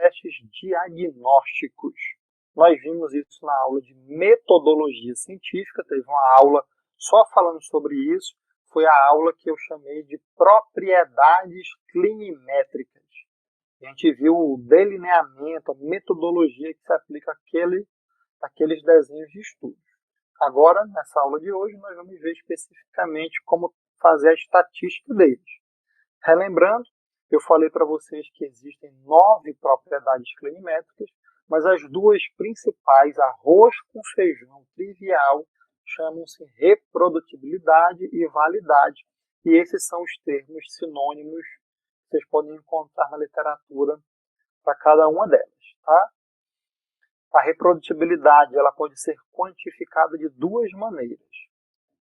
testes diagnósticos. Nós vimos isso na aula de metodologia científica, teve uma aula só falando sobre isso, foi a aula que eu chamei de propriedades clinimétricas. A gente viu o delineamento, a metodologia que se aplica àqueles desenhos de estudo. Agora, nessa aula de hoje, nós vamos ver especificamente como fazer a estatística deles. Relembrando, eu falei para vocês que existem 9 propriedades clinimétricas, mas as duas principais, arroz com feijão trivial, chamam-se reprodutibilidade e validade. E esses são os termos sinônimos que vocês podem encontrar na literatura para cada uma delas. Tá? A reprodutibilidade ela pode ser quantificada de duas maneiras.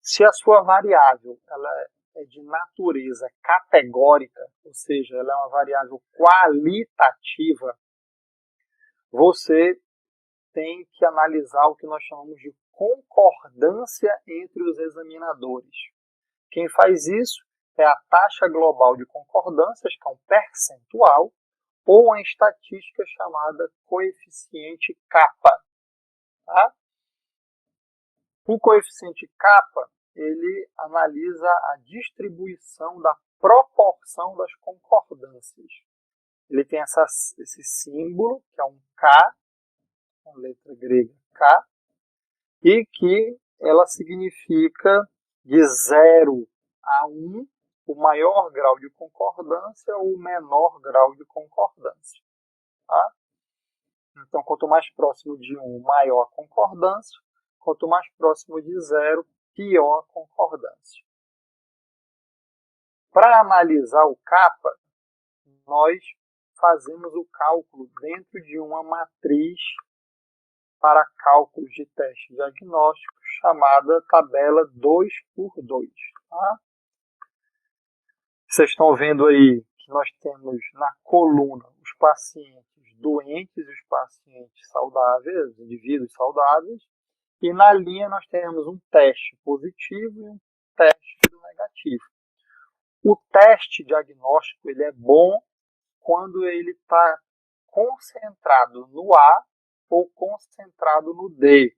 Se a sua variável ela é de natureza categórica, ou seja, ela é uma variável qualitativa, você tem que analisar o que nós chamamos de concordância entre os examinadores. Quem faz isso é a taxa global de concordâncias, que é um percentual, ou a estatística chamada coeficiente kappa. Tá? O coeficiente kappa ele analisa a distribuição da proporção das concordâncias. Ele tem esse símbolo, que é um K, a letra grega K, e que ela significa de 0 a 1, o maior grau de concordância ou o menor grau de concordância. Tá? Então, quanto mais próximo de 1, maior a concordância. Quanto mais próximo de 0, pior a concordância. Para analisar o kappa, nós fazemos o cálculo dentro de uma matriz para cálculos de teste diagnóstico chamada tabela 2x2. Tá? Vocês estão vendo aí que nós temos na coluna os pacientes doentes e os pacientes saudáveis, os indivíduos saudáveis, e na linha nós temos um teste positivo e um teste negativo. O teste diagnóstico ele é bom quando ele está concentrado no A ou concentrado no D.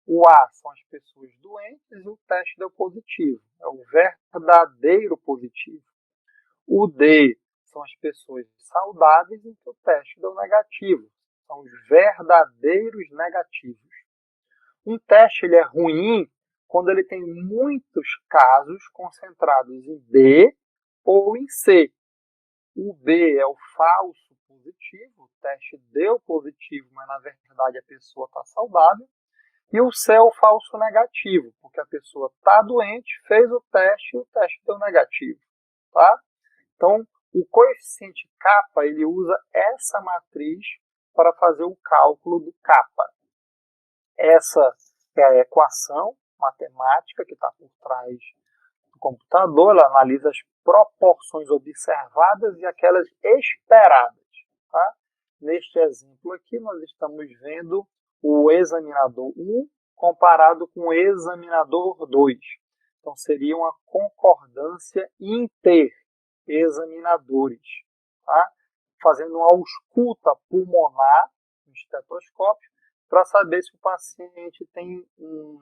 O A são as pessoas doentes e o teste deu positivo. É o verdadeiro positivo. O D são as pessoas saudáveis e o teste deu negativo. São os verdadeiros negativos. Um teste ele é ruim quando ele tem muitos casos concentrados em B ou em C. O B é o falso positivo, o teste deu positivo, mas na verdade a pessoa está saudável. E o C é o falso negativo, porque a pessoa está doente, fez o teste e o teste deu negativo. Tá? Então, o coeficiente kappa ele usa essa matriz para fazer o cálculo do kappa. Essa é a equação matemática que está por trás do computador. Ela analisa as proporções observadas e aquelas esperadas. Tá? Neste exemplo aqui, nós estamos vendo o examinador 1 comparado com o examinador 2. Então, seria uma concordância inter-examinadores. Tá? Fazendo uma ausculta pulmonar no estetoscópio para saber se o paciente tem um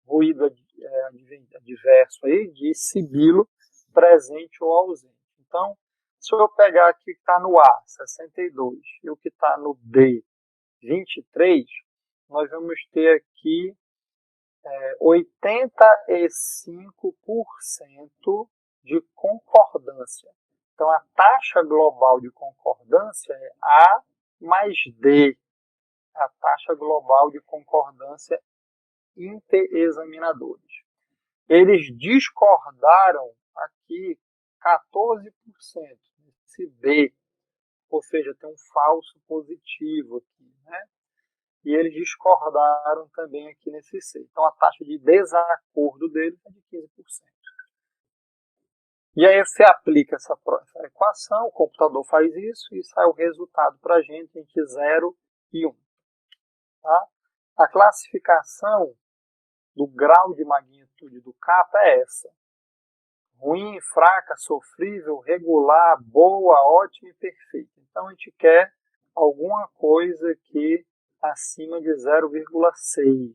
ruído adverso aí, de sibilo presente ou ausente. Então, se eu pegar aqui que está no A, 62, e o que está no D, 23, nós vamos ter aqui 85% de concordância. Então, a taxa global de concordância é A mais D. A taxa global de concordância interexaminadores. Eles discordaram aqui 14%, esse B, ou seja, tem um falso positivo aqui, né? E eles discordaram também aqui nesse C. Então, a taxa de desacordo deles é de 15%. E aí você aplica essa equação, o computador faz isso e sai o resultado para a gente entre 0 e 1. Tá? A classificação do grau de magnitude do kappa é essa. Ruim, fraca, sofrível, regular, boa, ótima e perfeita. Então, a gente quer alguma coisa aqui acima de 0,6.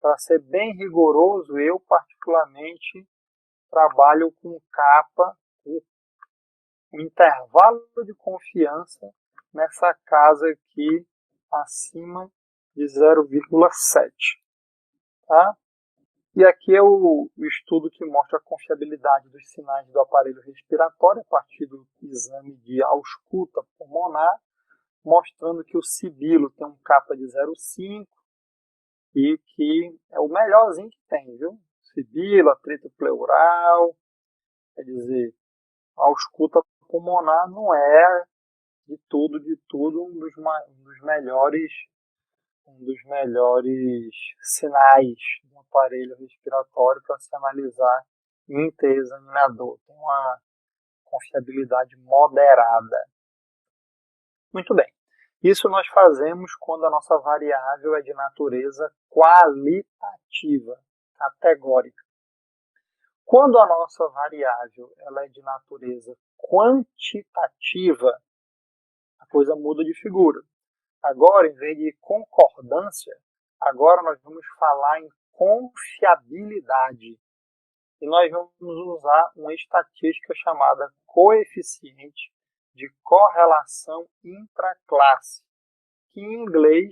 Para ser bem rigoroso, eu particularmente trabalho com capa, o intervalo de confiança nessa casa aqui acima de 0,7. Tá? E aqui é o estudo que mostra a confiabilidade dos sinais do aparelho respiratório a partir do exame de ausculta pulmonar, mostrando que o sibilo tem um capa de 0,5 e que é o melhorzinho que tem, viu? Sibilo, atrito pleural, quer dizer, a ausculta pulmonar não é de tudo, um dos melhores sinais do aparelho respiratório para se analisar em interexaminador. Tem uma confiabilidade moderada. Muito bem. Isso nós fazemos quando a nossa variável é de natureza qualitativa, categórica. Quando a nossa variável ela é de natureza quantitativa, a coisa muda de figura. Agora, em vez de concordância, agora nós vamos falar em confiabilidade. E nós vamos usar uma estatística chamada coeficiente de correlação intraclasse, que em inglês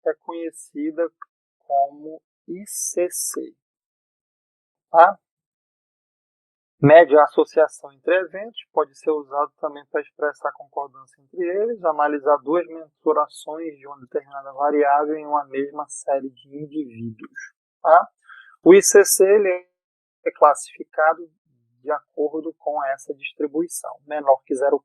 é conhecida como ICC. Tá? Média associação entre eventos pode ser usado também para expressar concordância entre eles, analisar duas mensurações de uma determinada variável em uma mesma série de indivíduos. Tá? O ICC ele é classificado de acordo com essa distribuição. Menor que 0,4,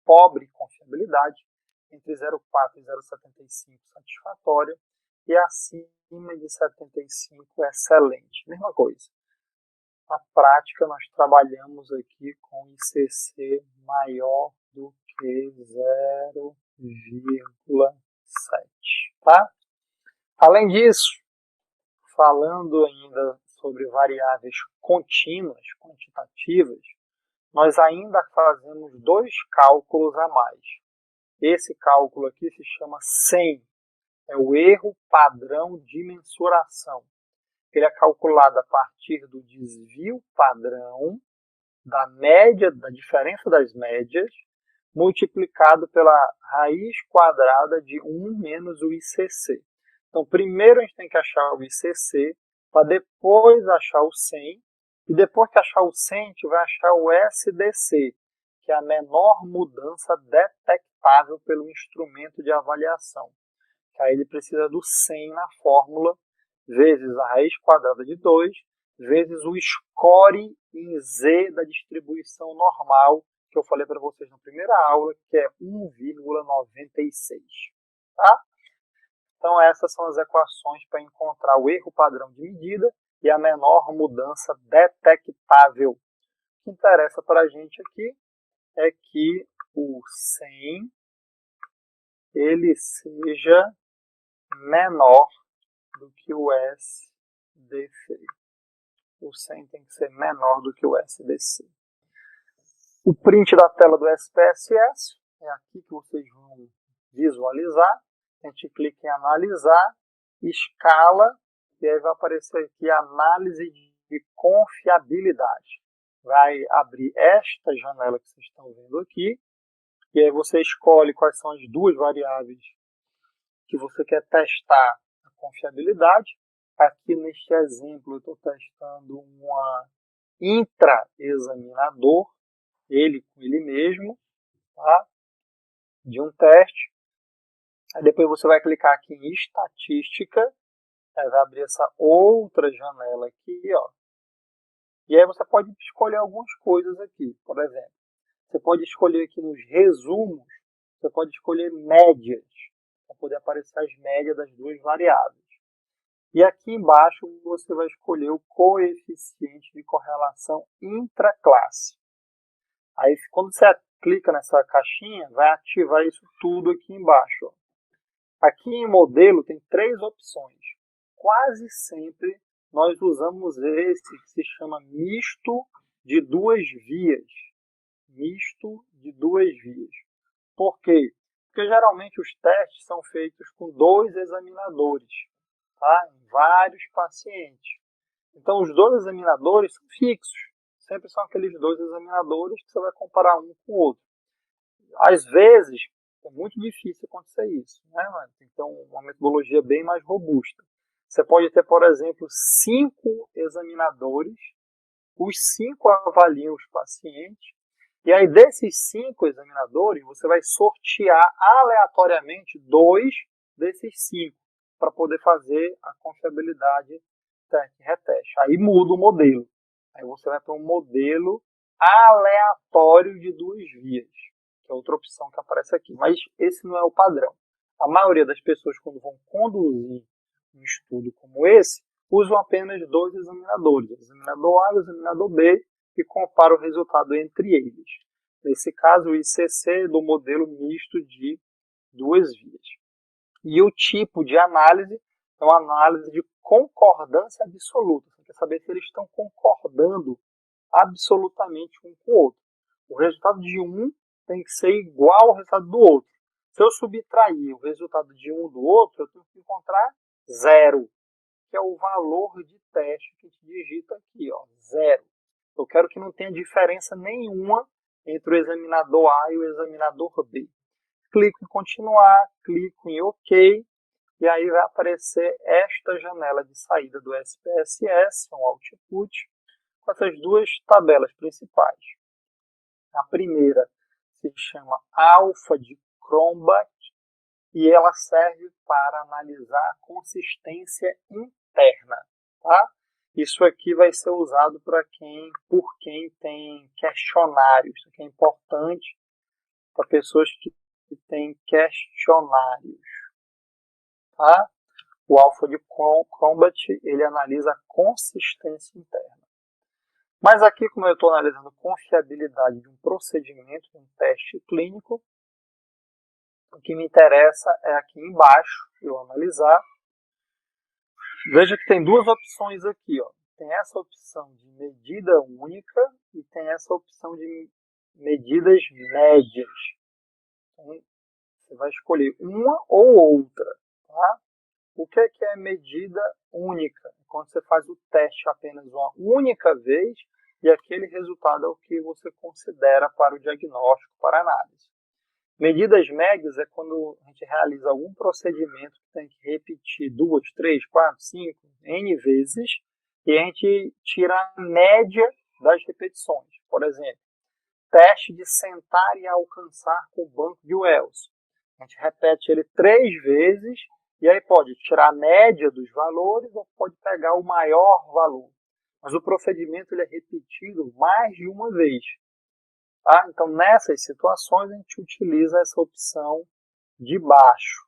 pobre confiabilidade, entre 0,4 e 0,75, satisfatória, e acima de 75, excelente. Mesma coisa. Na prática, nós trabalhamos aqui com ICC maior do que 0,7. Tá? Além disso, falando ainda sobre variáveis contínuas, quantitativas, nós ainda fazemos dois cálculos a mais. Esse cálculo aqui se chama SEM, é o erro padrão de mensuração. Ele é calculado a partir do desvio padrão, da média, da diferença das médias, multiplicado pela raiz quadrada de 1 menos o ICC. Então, primeiro a gente tem que achar o ICC, para depois achar o SEM, e depois que achar o SEM, a gente vai achar o SDC, que é a menor mudança detectável pelo instrumento de avaliação. Que aí ele precisa do SEM na fórmula, vezes a raiz quadrada de 2, vezes o score em Z da distribuição normal, que eu falei para vocês na primeira aula, que é 1,96. Tá? Então essas são as equações para encontrar o erro padrão de medida e a menor mudança detectável. O que interessa para a gente aqui é que o SEM ele seja menor do que o SDC. O SEM tem que ser menor do que o SDC. O print da tela do SPSS é aqui que vocês vão visualizar. A gente clica em analisar, escala, e aí vai aparecer aqui análise de confiabilidade. Vai abrir esta janela que vocês estão vendo aqui, e aí você escolhe quais são as duas variáveis que você quer testar a confiabilidade. Aqui neste exemplo eu estou testando uma intraexaminador, ele com ele mesmo, tá? De um teste. Aí depois você vai clicar aqui em estatística, aí vai abrir essa outra janela aqui, ó. E aí você pode escolher algumas coisas aqui, por exemplo. Você pode escolher aqui nos resumos, você pode escolher médias, para poder aparecer as médias das duas variáveis. E aqui embaixo você vai escolher o coeficiente de correlação intraclasse. Aí quando você clica nessa caixinha, vai ativar isso tudo aqui embaixo, ó. Aqui em modelo tem três opções. Quase sempre nós usamos esse que se chama misto de duas vias. Misto de duas vias. Por quê? Porque geralmente os testes são feitos com 2 examinadores, tá? Em vários pacientes. Então os 2 examinadores são fixos. Sempre são aqueles 2 examinadores que você vai comparar um com o outro. Às vezes, é muito difícil acontecer isso, né? Tem que ter uma metodologia bem mais robusta. Você pode ter, por exemplo, 5 examinadores, os 5 avaliam os pacientes, e aí desses 5 examinadores, você vai sortear aleatoriamente 2 desses 5, para poder fazer a confiabilidade teste-reteste. Aí muda o modelo. Aí você vai para um modelo aleatório de 2 vias, que é outra opção que aparece aqui. Mas esse não é o padrão. A maioria das pessoas, quando vão conduzir um estudo como esse, usam apenas 2 examinadores, o examinador A e o examinador B, e comparam o resultado entre eles. Nesse caso, o ICC do modelo misto de 2 vias. E o tipo de análise é uma análise de concordância absoluta. Você quer saber se eles estão concordando absolutamente um com o outro. O resultado de um tem que ser igual ao resultado do outro. Se eu subtrair o resultado de um do outro, eu tenho que encontrar 0, que é o valor de teste que a gente digita aqui, ó, 0. Eu quero que não tenha diferença nenhuma entre o examinador A e o examinador B. Clico em continuar, clico em OK, e aí vai aparecer esta janela de saída do SPSS, um output, com essas 2 tabelas principais. A primeira se chama alfa de Cronbach e ela serve para analisar a consistência interna. Tá? Isso aqui vai ser usado por quem tem questionários. Isso aqui é importante para pessoas que têm questionários. Tá? O alfa de Cronbach ele analisa a consistência interna. Mas aqui, como eu estou analisando confiabilidade de um procedimento, de um teste clínico, o que me interessa é aqui embaixo, eu analisar. Veja que tem 2 opções aqui. Ó. Tem essa opção de medida única e tem essa opção de medidas médias. Então, você vai escolher uma ou outra. Tá? O que é medida única? Quando você faz o teste apenas uma única vez e aquele resultado é o que você considera para o diagnóstico, para a análise. Medidas médias é quando a gente realiza algum procedimento que tem que repetir 2, 3, 4, 5, N vezes e a gente tira a média das repetições. Por exemplo, teste de sentar e alcançar com o banco de Wells. A gente repete ele 3 vezes e aí pode tirar a média dos valores ou pode pegar o maior valor. Mas o procedimento ele é repetido mais de uma vez. Tá? Então, nessas situações, a gente utiliza essa opção de baixo.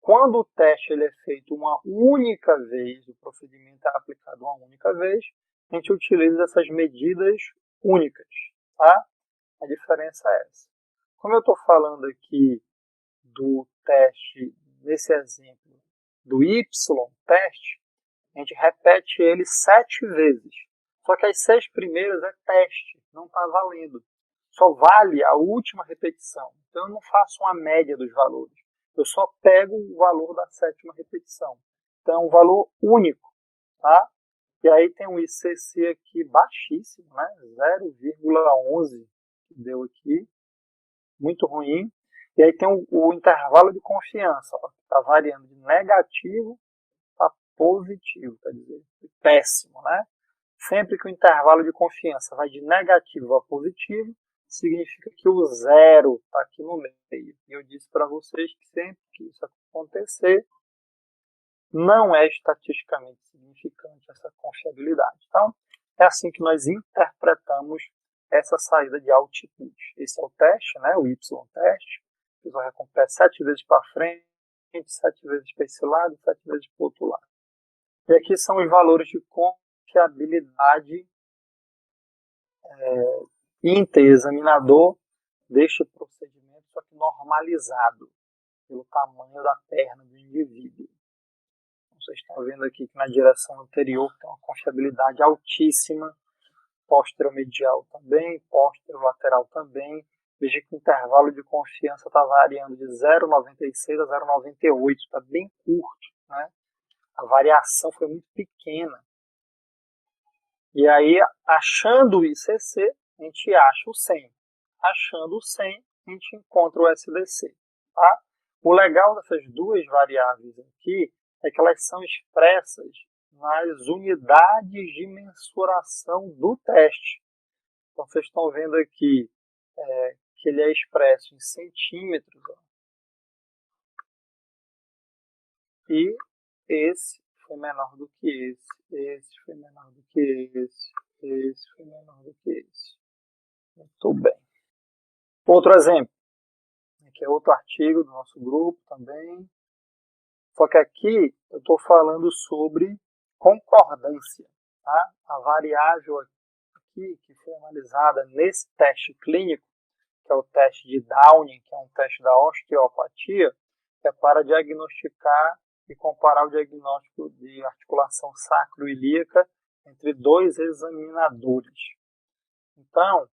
Quando o teste ele é feito uma única vez, o procedimento é aplicado uma única vez, a gente utiliza essas medidas únicas. Tá? A diferença é essa. Como eu estou falando aqui do teste, nesse exemplo, do Y-teste, a gente repete ele 7 vezes. Só que as 6 primeiras é teste, não está valendo. Só vale a última repetição. Então eu não faço uma média dos valores. Eu só pego o valor da 7ª repetição. Então é um valor único. Tá? E aí tem um ICC aqui baixíssimo, né? 0,11 que deu aqui. Muito ruim. E aí tem o intervalo de confiança, que está variando de negativo para positivo, quer dizer, péssimo, né? Sempre que o intervalo de confiança vai de negativo a positivo, significa que o 0 está aqui no meio. E eu disse para vocês que sempre que isso acontecer, não é estatisticamente significante essa confiabilidade. Então, é assim que nós interpretamos essa saída de output. Esse é o teste, né, o Y-teste. Você vai recompensar 7 vezes para frente, 7 vezes para esse lado, 7 vezes para o outro lado. E aqui são os valores de confiabilidade interexaminador deste procedimento, só que normalizado pelo tamanho da perna do indivíduo. Vocês estão vendo aqui que na direção anterior tem uma confiabilidade altíssima, póstero-medial também, póstero-lateral também, Veja que o intervalo de confiança está variando de 0,96 a 0,98, está bem curto, né? A variação foi muito pequena. E aí, achando o ICC, a gente acha o 100. Achando o 100, a gente encontra o SDC. Tá? O legal dessas duas variáveis aqui é que elas são expressas nas unidades de mensuração do teste. Então, vocês estão vendo aqui que ele é expresso em centímetros. Ó. E esse foi menor do que esse foi menor do que esse foi menor do que esse. Muito bem. Outro exemplo. Aqui é outro artigo do nosso grupo também. Só que aqui eu estou falando sobre concordância. Tá? A variável aqui que foi analisada nesse teste clínico, que é o teste de Downing, que é um teste da osteopatia, que é para diagnosticar e comparar o diagnóstico de articulação sacroiliaca entre dois examinadores. Então,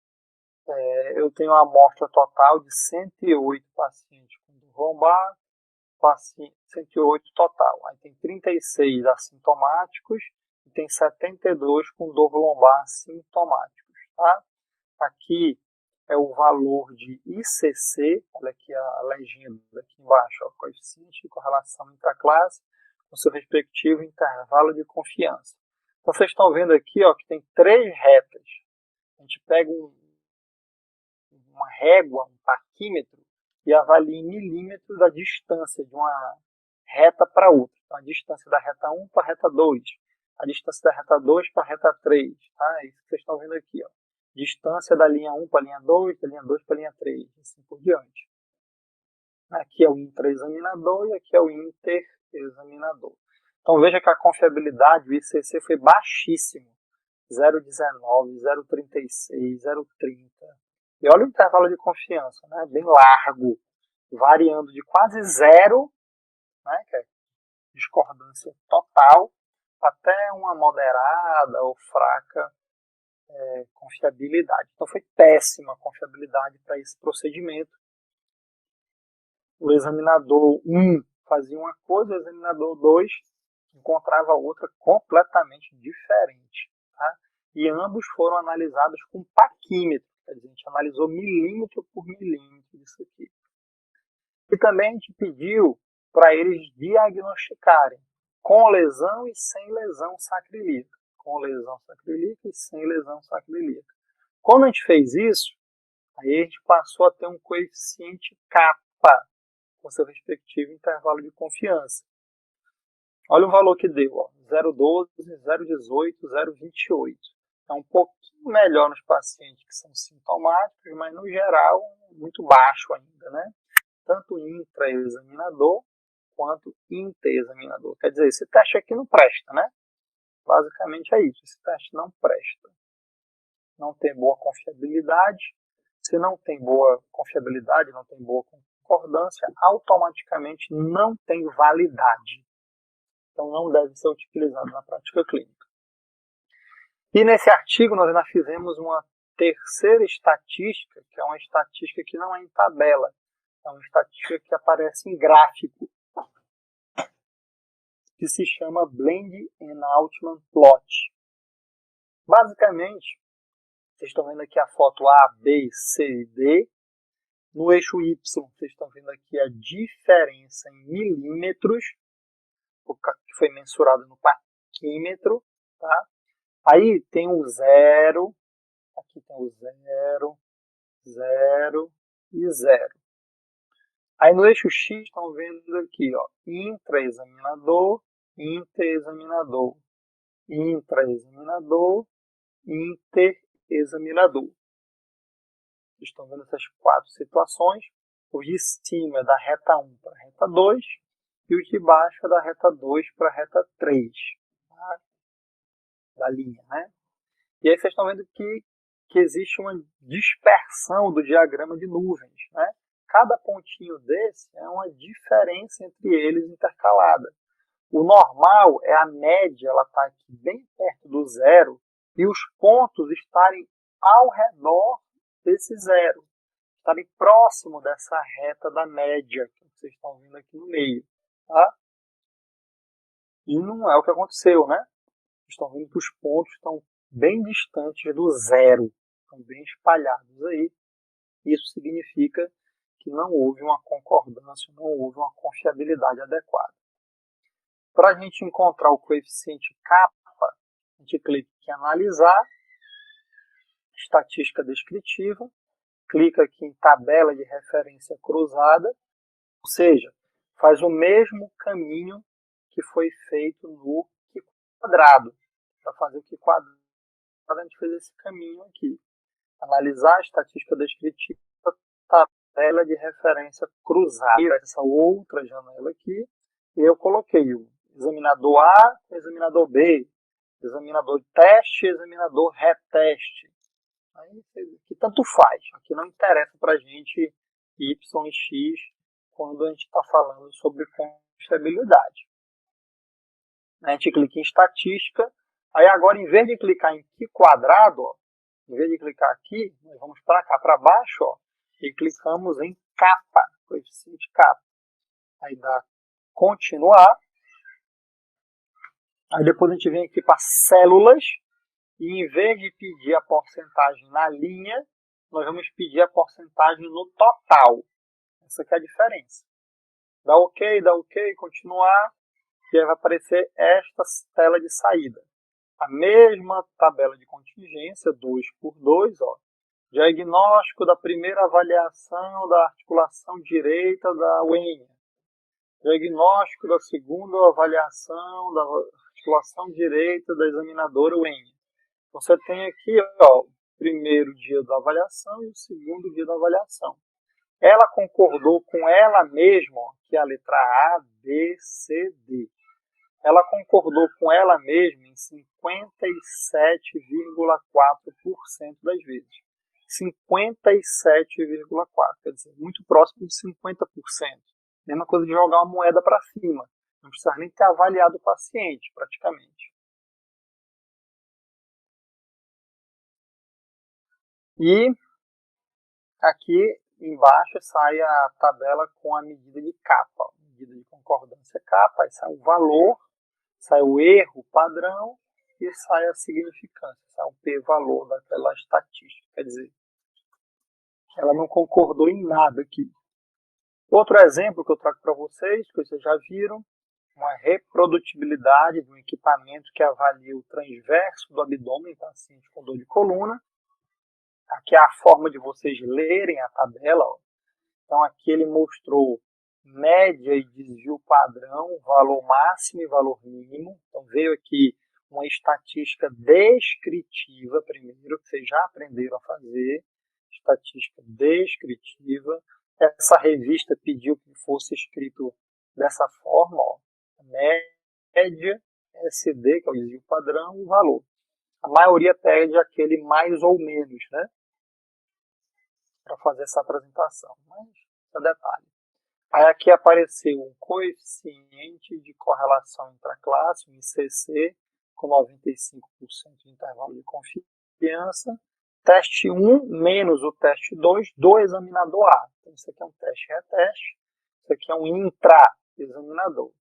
eu tenho uma amostra total de 108 pacientes com dor lombar, 108 total. Aí tem 36 assintomáticos e tem 72 com dor lombar sintomáticos. Tá? Aqui é o valor de ICC, olha aqui a legenda aqui embaixo, ó, coeficiente de correlação intraclasse, com seu respectivo intervalo de confiança. Então vocês estão vendo aqui ó, que tem 3 retas. A gente pega uma régua, um parquímetro, e avalia em milímetros a distância de uma reta para outra. Então, a distância da reta 1 para a reta 2, a distância da reta 2 para a reta 3. Tá? É isso que vocês estão vendo aqui. Ó. Distância da linha 1 para a linha 2, da linha 2 para a linha 3, assim por diante. Aqui é o intraexaminador e aqui é o interexaminador. Então veja que a confiabilidade, o ICC foi baixíssimo. 0,19, 0,36, 0,30. E olha o intervalo de confiança, né? Bem largo, variando de quase zero, né? Que é discordância total, até uma moderada ou fraca confiabilidade. Então foi péssima a confiabilidade para esse procedimento. O examinador 1 fazia uma coisa, o examinador 2 encontrava outra completamente diferente. Tá? E ambos foram analisados com paquímetro, quer dizer, a gente analisou milímetro por milímetro disso aqui. E também a gente pediu para eles diagnosticarem com lesão e sem lesão sacroiliaca. Com lesão sacroiliaca e sem lesão sacroiliaca. Quando a gente fez isso, aí a gente passou a ter um coeficiente kappa, com seu respectivo intervalo de confiança. Olha o valor que deu, ó, 0,12, 0,18, 0,28. É um pouquinho melhor nos pacientes que são sintomáticos, mas no geral muito baixo ainda, né? Tanto intraexaminador quanto interexaminador. Quer dizer, esse teste aqui não presta, né? Basicamente é isso, esse teste não presta. Não tem boa confiabilidade. Se não tem boa confiabilidade, não tem boa concordância, automaticamente não tem validade. Então não deve ser utilizado na prática clínica. E nesse artigo nós ainda fizemos uma terceira estatística, que é uma estatística que não é em tabela, é uma estatística que aparece em gráfico, que se chama Bland and Altman Plot. Basicamente, vocês estão vendo aqui a foto A, B, C e D. No eixo Y, vocês estão vendo aqui a diferença em milímetros, que foi mensurado no parquímetro. Tá? Aí tem o 0, aqui tem o 0, 0 e 0. Aí no eixo X estão vendo aqui, ó, intraexaminador, interexaminador, intraexaminador, interexaminador. Vocês estão vendo essas 4 situações. O de cima é da reta 1 para a reta 2 e o de baixo é da reta 2 para a reta 3. Tá? Da linha, né? E aí vocês estão vendo que existe uma dispersão do diagrama de nuvens, né? Cada pontinho desse é uma diferença entre eles intercalada. O normal é a média, ela está aqui bem perto do zero, e os pontos estarem ao redor desse zero. estarem próximo dessa reta da média que vocês estão vendo aqui no meio. Tá? E não é o que aconteceu, né? Estão vendo que os pontos estão bem distantes do zero, estão bem espalhados aí. Isso significa que não houve uma concordância, não houve uma confiabilidade adequada. Para a gente encontrar o coeficiente kappa, a gente clica em analisar, estatística descritiva, clica aqui em tabela de referência cruzada, ou seja, faz o mesmo caminho que foi feito no Q quadrado. Para fazer o Q quadrado, a gente fez esse caminho aqui. Analisar a estatística descritiva, tabela de referência cruzada. Essa outra janela aqui, e eu coloquei o examinador A, examinador B, examinador de teste, examinador reteste. Aí, que tanto faz. Aqui não interessa para a gente y e x quando a gente está falando sobre confiabilidade. A gente clica em estatística. Aí agora, em vez de clicar em Q quadrado, ó, em vez de clicar aqui, nós vamos para cá, para baixo, ó, e clicamos em kappa, coeficiente kappa. Aí dá continuar. Aí depois a gente vem aqui para células. E em vez de pedir a porcentagem na linha, nós vamos pedir a porcentagem no total. Essa aqui é a diferença. Dá OK, continuar. E aí vai aparecer esta tela de saída. A mesma tabela de contingência, 2 por 2, ó. Diagnóstico da primeira avaliação da articulação direita da unha. Diagnóstico da segunda avaliação da articulação direita da examinadora unha. Você tem aqui, ó, o primeiro dia da avaliação e o segundo dia da avaliação. Ela concordou com ela mesma, ó, que é a letra A, B, C, D. Ela concordou com ela mesma em 57,4% das vezes. 57,4%, quer dizer, muito próximo de 50%. Mesma coisa de jogar uma moeda para cima. Não precisa nem ter avaliado o paciente, praticamente. E aqui embaixo sai a tabela com a medida de kappa. Medida de concordância kappa, aí sai o valor, sai o erro padrão e sai a significância, sai o p-valor daquela estatística. Quer dizer, ela não concordou em nada aqui. Outro exemplo que eu trago para vocês, que vocês já viram, uma reprodutibilidade de um equipamento que avalia o transverso do abdômen em paciente com dor de coluna. Aqui é a forma de vocês lerem a tabela. Ó. Então aqui ele mostrou média e desvio padrão, valor máximo e valor mínimo. Então veio aqui uma estatística descritiva primeiro, que vocês já aprenderam a fazer. Estatística descritiva. Essa revista pediu que fosse escrito dessa forma, ó. Média, SD, que é o desvio padrão, e o valor. A maioria pede aquele mais ou menos, né? Para fazer essa apresentação, mas isso é detalhe. Aí aqui apareceu um coeficiente de correlação intraclasse, um ICC, com 95% de intervalo de confiança. Teste 1 menos o teste 2 do examinador A. Então isso aqui é um teste-reteste, isso aqui é um intra-examinador.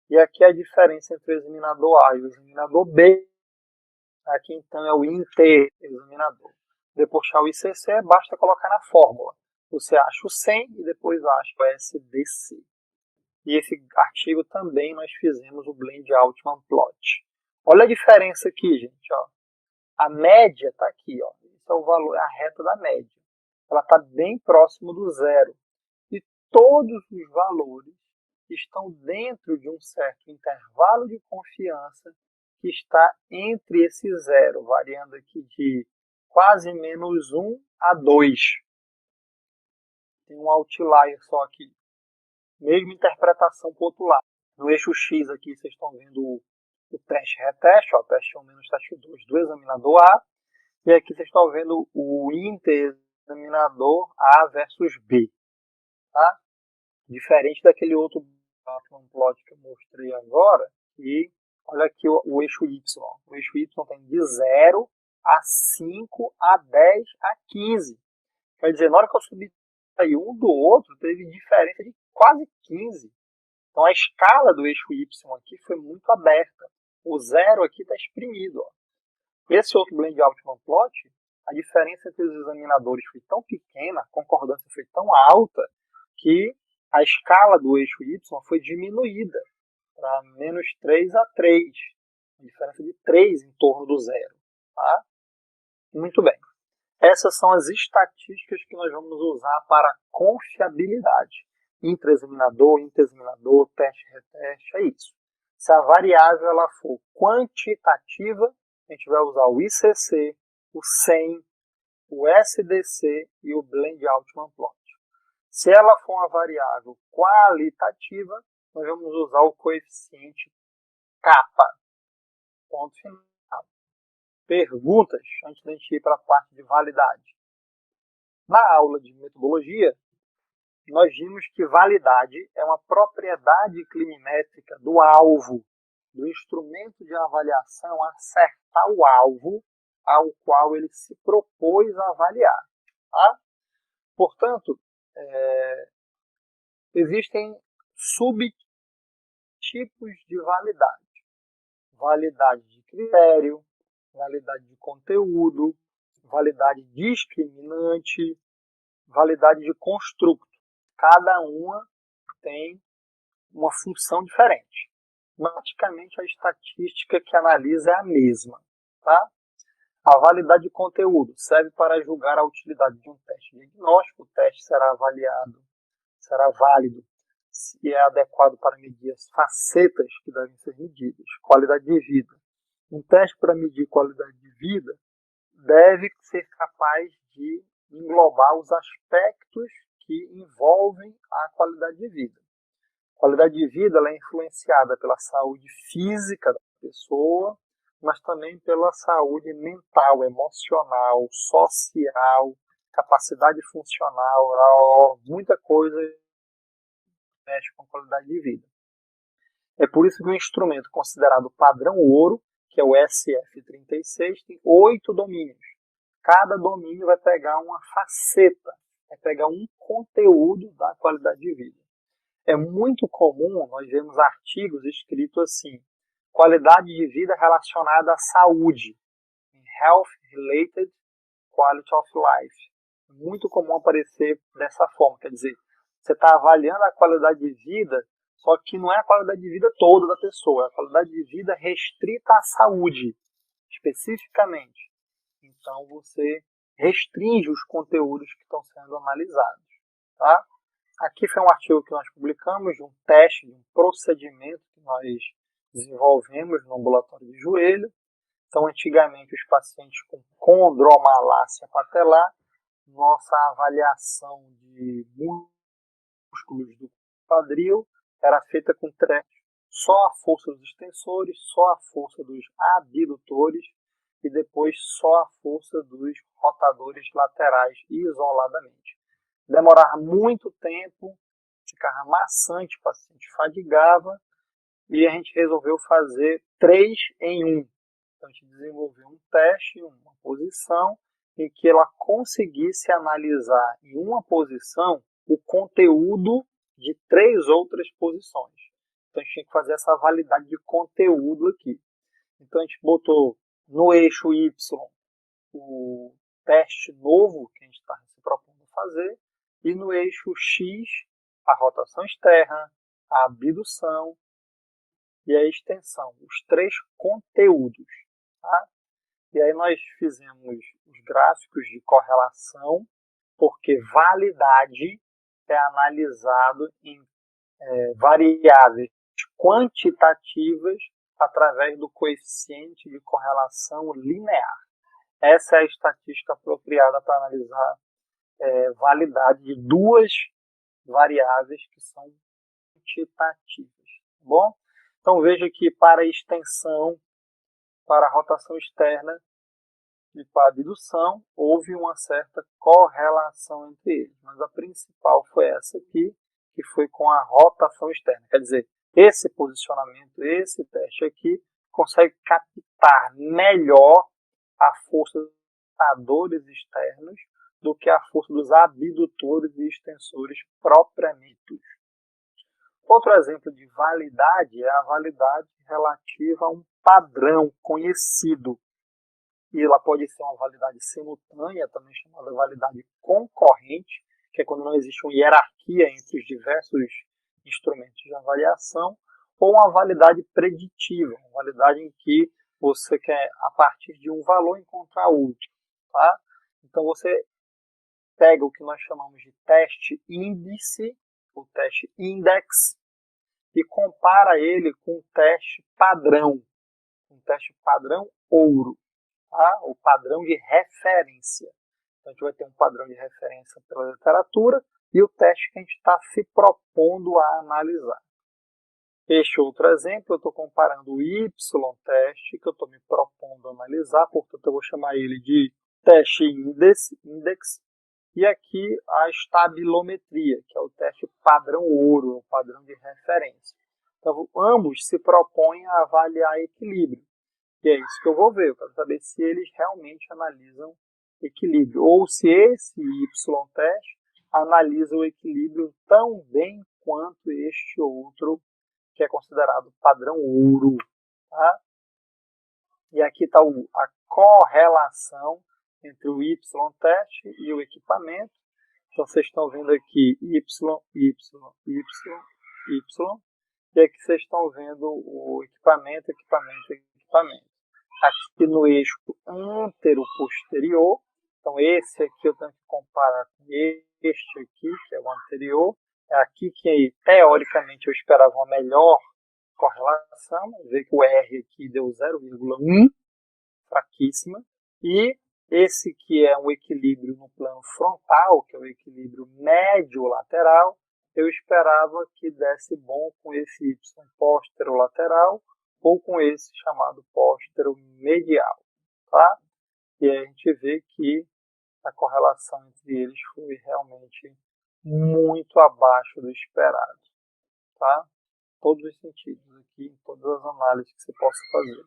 E aqui a diferença entre o examinador A e o examinador B. Aqui então é o inter-examinador. Depois achar o ICC, basta colocar na fórmula. Você acha o 100 e depois acha o SDC. E esse artigo também nós fizemos o Blend Altman Plot. Olha a diferença aqui, gente. Ó. A média está aqui. Ó. Esse é o valor, é a reta da média. Ela está bem próximo do zero. E todos os valores estão dentro de um certo intervalo de confiança que está entre esse zero, variando aqui de quase menos 1 a 2. Tem um outlier só aqui. Mesma interpretação para o outro lado. No eixo X aqui vocês estão vendo o teste-reteste, teste 1 menos teste 2 do examinador A. E aqui vocês estão vendo o inter-examinador A versus B. Tá? Diferente daquele outro plot que eu mostrei agora. E olha aqui o eixo Y. O eixo Y tem de 0 a 5 a 10 a 15. Quer dizer, na hora que eu subir e um do outro teve diferença de quase 15. Então a escala do eixo Y aqui foi muito aberta. O zero aqui está exprimido. Ó. Esse outro blend Altman plot, a diferença entre os examinadores foi tão pequena, a concordância foi tão alta, que a escala do eixo Y foi diminuída para menos 3 a 3. Uma diferença de 3 em torno do zero. Tá? Muito bem. Essas são as estatísticas que nós vamos usar para confiabilidade. Intraexaminador, interexaminador, teste, reteste, é isso. Se a variável ela for quantitativa, a gente vai usar o ICC, o SEM, o SDC e o Blend Altman Plot. Se ela for uma variável qualitativa, nós vamos usar o coeficiente kappa. Ponto final. Perguntas antes da gente ir para a parte de validade. Na aula de metodologia, nós vimos que validade é uma propriedade clinimétrica do alvo, do instrumento de avaliação acertar o alvo ao qual ele se propôs a avaliar. Tá? Portanto, existem subtipos de validade. Validade de critério, validade de conteúdo, validade discriminante, validade de construto. Cada uma tem uma função diferente. Praticamente a estatística que analisa é a mesma. Tá? A validade de conteúdo serve para julgar a utilidade de um teste diagnóstico. O teste será avaliado, será válido se é adequado para medir as facetas que devem ser medidas. Qualidade de vida. Um teste para medir qualidade de vida deve ser capaz de englobar os aspectos que envolvem a qualidade de vida. A qualidade de vida ela é influenciada pela saúde física da pessoa, mas também pela saúde mental, emocional, social, capacidade funcional, muita coisa mexe com a qualidade de vida. É por isso que o instrumento considerado padrão ouro, que é o SF36, tem 8 domínios. Cada domínio vai pegar uma faceta, vai pegar um conteúdo da qualidade de vida. É muito comum nós vermos artigos escritos assim, qualidade de vida relacionada à saúde, Health Related Quality of Life. É muito comum aparecer dessa forma, quer dizer, você está avaliando a qualidade de vida, só que não é a qualidade de vida toda da pessoa, é a qualidade de vida restrita à saúde, especificamente. Então você restringe os conteúdos que estão sendo analisados. Tá? Aqui foi um artigo que nós publicamos de um teste, de um procedimento que nós desenvolvemos no ambulatório de joelho. Então, antigamente, os pacientes com condromalácia patelar, nossa avaliação de músculos do quadril era feita com teste, só a força dos extensores, só a força dos abdutores e depois só a força dos rotadores laterais isoladamente. Demorava muito tempo, ficava maçante, o paciente fadigava e a gente resolveu fazer 3 em 1. Então a gente desenvolveu um teste, uma posição, em que ela conseguisse analisar em uma posição o conteúdo de 3 outras posições. Então a gente tinha que fazer essa validade de conteúdo aqui. Então a gente botou no eixo Y o teste novo que a gente está se propondo fazer e no eixo X a rotação externa, a abdução e a extensão, os 3 conteúdos. Tá? E aí nós fizemos os gráficos de correlação, porque validade é analisado em variáveis quantitativas através do coeficiente de correlação linear. Essa é a estatística apropriada para analisar validade de 2 variáveis que são quantitativas. Tá bom? Então veja que para a extensão, para a rotação externa e para a abdução, houve uma certa correlação entre eles. Mas a principal foi essa aqui, que foi com a rotação externa. Quer dizer, esse posicionamento, esse teste aqui, consegue captar melhor a força dos rotadores externos do que a força dos abdutores e extensores propriamente ditos. Outro exemplo de validade é a validade relativa a um padrão conhecido. E ela pode ser uma validade simultânea, também chamada validade concorrente, que é quando não existe uma hierarquia entre os diversos instrumentos de avaliação, ou uma validade preditiva, uma validade em que você quer, a partir de um valor, encontrar outro. Tá? Então, você pega o que nós chamamos de teste índice, o teste index, e compara ele com o teste padrão ouro, tá? O padrão de referência. Então, a gente vai ter um padrão de referência pela literatura e o teste que a gente está se propondo a analisar. Este outro exemplo, eu estou comparando o Y-teste, que eu estou me propondo a analisar, portanto, eu vou chamar ele de teste index, e aqui a estabilometria, que é o teste padrão ouro, o padrão de referência. Então, ambos se propõem a avaliar equilíbrio. E é isso que eu vou ver, eu quero saber se eles realmente analisam equilíbrio, ou se esse Y-teste analisa o equilíbrio tão bem quanto este outro, que é considerado padrão ouro. Tá? E aqui está a correlação entre o Y-teste e o equipamento. Então, vocês estão vendo aqui Y, Y, Y, Y. E aqui vocês estão vendo o equipamento, equipamento, equipamento. Aqui no eixo antero-posterior. Então, esse aqui eu tenho que comparar com este aqui, que é o anterior. É aqui que, teoricamente, eu esperava uma melhor correlação. Vê que o R aqui deu 0,1, fraquíssima. E esse que é um equilíbrio no plano frontal, que é o equilíbrio médio-lateral, eu esperava que desse bom com esse Y póstero-lateral ou com esse chamado póstero-medial. Tá? E aí a gente vê que a correlação entre eles foi realmente muito abaixo do esperado. Tá? Todos os sentidos aqui, em todas as análises que você possa fazer.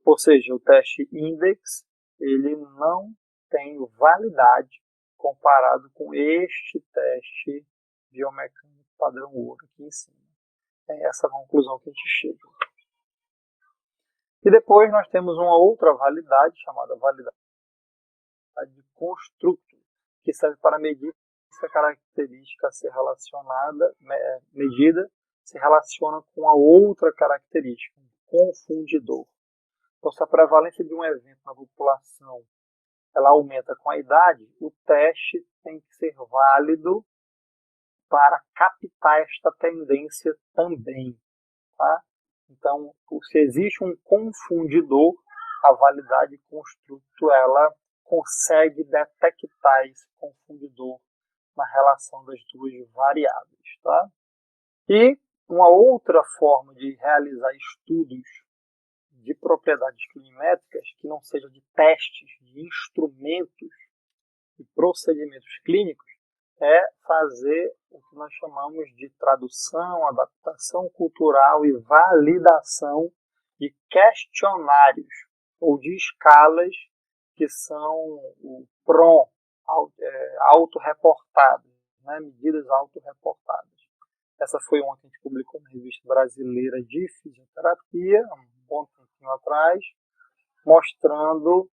Ou seja, o teste index, ele não tem validade comparado com este teste biomecânico padrão ouro aqui em cima. É essa a conclusão que a gente chega. E depois nós temos uma outra validade, chamada validade de construto, que serve para medir se a característica a ser relacionada, medida, se relaciona com a outra característica, um confundidor. Então, se a prevalência de um evento na população ela aumenta com a idade, o teste tem que ser válido para captar esta tendência também. Tá? Então, se existe um confundidor, a validade de construto ela consegue detectar esse confundidor na relação das duas variáveis. Tá? E uma outra forma de realizar estudos de propriedades clinimétricas, que não seja de testes, de instrumentos e procedimentos clínicos, é fazer o que nós chamamos de tradução, adaptação cultural e validação de questionários ou de escalas que são o PROM, autorreportadas, né? Medidas autorreportadas. Essa foi uma que a gente publicou na Revista Brasileira de Fisioterapia, há um bom tempinho atrás, mostrando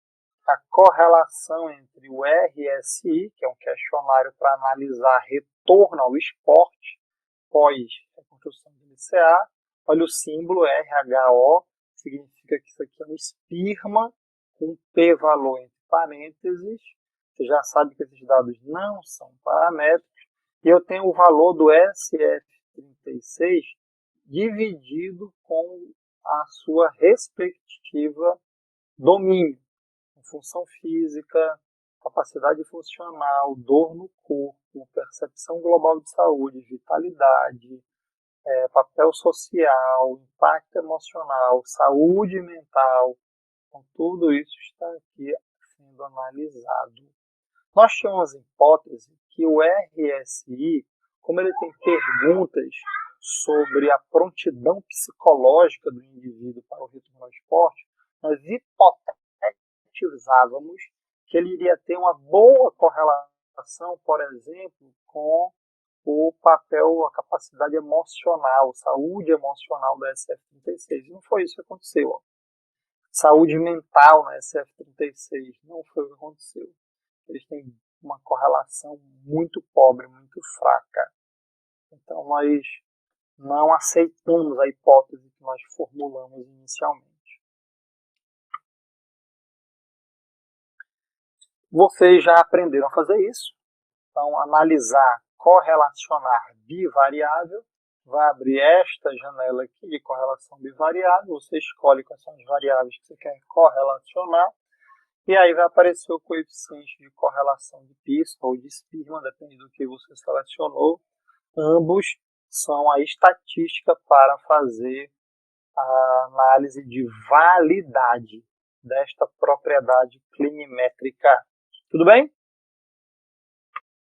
a correlação entre o RSI, que é um questionário para analisar retorno ao esporte, pós-reconstrução do LCA. Olha o símbolo RHO, significa que isso aqui é um espirma com p-valor entre parênteses. Você já sabe que esses dados não são paramétricos. E eu tenho o valor do SF36 dividido com a sua respectiva domínio. Função física, capacidade funcional, dor no corpo, percepção global de saúde, vitalidade, papel social, impacto emocional, saúde mental. Então, tudo isso está aqui sendo analisado. Nós tínhamos hipótese que o RSI, como ele tem perguntas sobre a prontidão psicológica do indivíduo para o retorno ao esporte, nós hipotetizávamos que que ele iria ter uma boa correlação, por exemplo, com o papel, a capacidade emocional, saúde emocional da SF-36. Não foi isso que aconteceu. Ó. Saúde mental na SF-36 não foi o que aconteceu. Eles têm uma correlação muito pobre, muito fraca. Então, nós não aceitamos a hipótese que nós formulamos inicialmente. Vocês já aprenderam a fazer isso. Então, analisar, correlacionar bivariável. Vai abrir esta janela aqui de correlação bivariável. Você escolhe quais são as variáveis que você quer correlacionar. E aí vai aparecer o coeficiente de correlação de Pearson ou de Spearman, depende do que você selecionou. Ambos são a estatística para fazer a análise de validade desta propriedade clinimétrica. Tudo bem?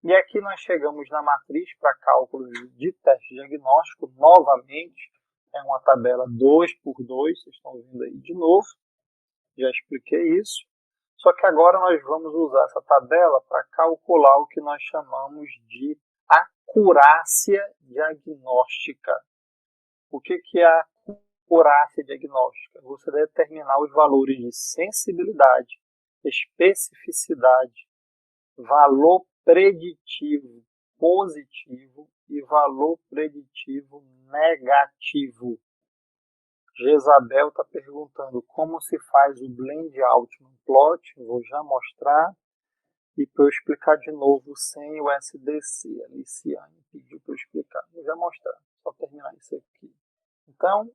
E aqui nós chegamos na matriz para cálculo de teste diagnóstico. Novamente, é uma tabela 2x2, vocês estão vendo aí de novo. Já expliquei isso. Só que agora nós vamos usar essa tabela para calcular o que nós chamamos de acurácia diagnóstica. O que é a acurácia diagnóstica? Você determinar os valores de sensibilidade, especificidade, valor preditivo positivo e valor preditivo negativo. Jezabel está perguntando como se faz o blend Altman plot. Vou já mostrar. E para eu explicar de novo sem o SDC. A Liciane pediu para eu explicar. Vou já mostrar. Só terminar isso aqui. Então,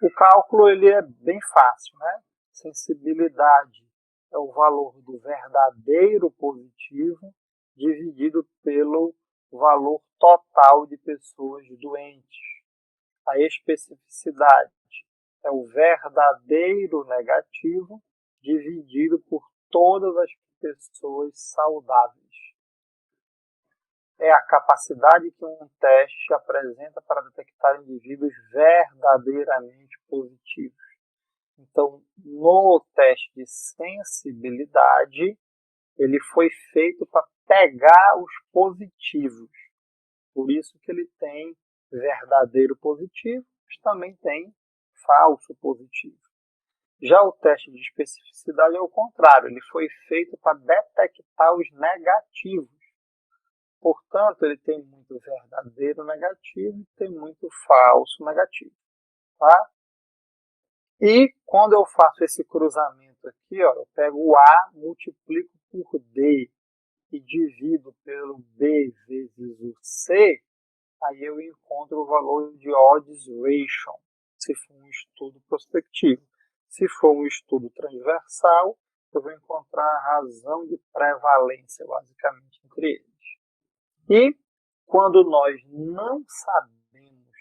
o cálculo ele é bem fácil, né? Sensibilidade é o valor do verdadeiro positivo dividido pelo valor total de pessoas doentes. A especificidade é o verdadeiro negativo dividido por todas as pessoas saudáveis. É a capacidade que um teste apresenta para detectar indivíduos verdadeiramente positivos. Então, no teste de sensibilidade, ele foi feito para pegar os positivos. Por isso que ele tem verdadeiro positivo, mas também tem falso positivo. Já o teste de especificidade é o contrário, ele foi feito para detectar os negativos. Portanto, ele tem muito verdadeiro negativo e tem muito falso negativo. Tá? E quando eu faço esse cruzamento aqui, ó, eu pego o A, multiplico por D e divido pelo B vezes o C, aí eu encontro o valor de odds ratio, se for um estudo prospectivo. Se for um estudo transversal, eu vou encontrar a razão de prevalência, basicamente, entre eles. E quando nós não sabemos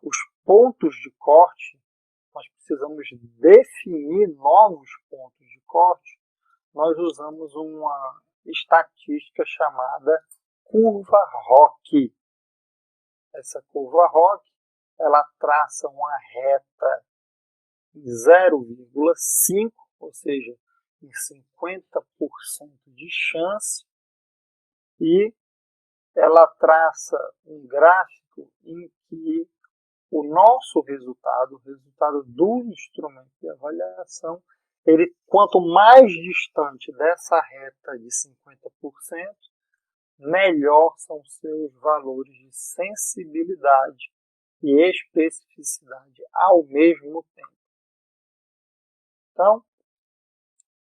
os pontos de corte, nós precisamos definir novos pontos de corte, nós usamos uma estatística chamada curva ROC. Essa curva ROC, ela traça uma reta em 0,5, ou seja, em 50% de chance, e ela traça um gráfico em que o nosso resultado, o resultado do instrumento de avaliação, ele, quanto mais distante dessa reta de 50%, melhor são seus valores de sensibilidade e especificidade ao mesmo tempo. Então,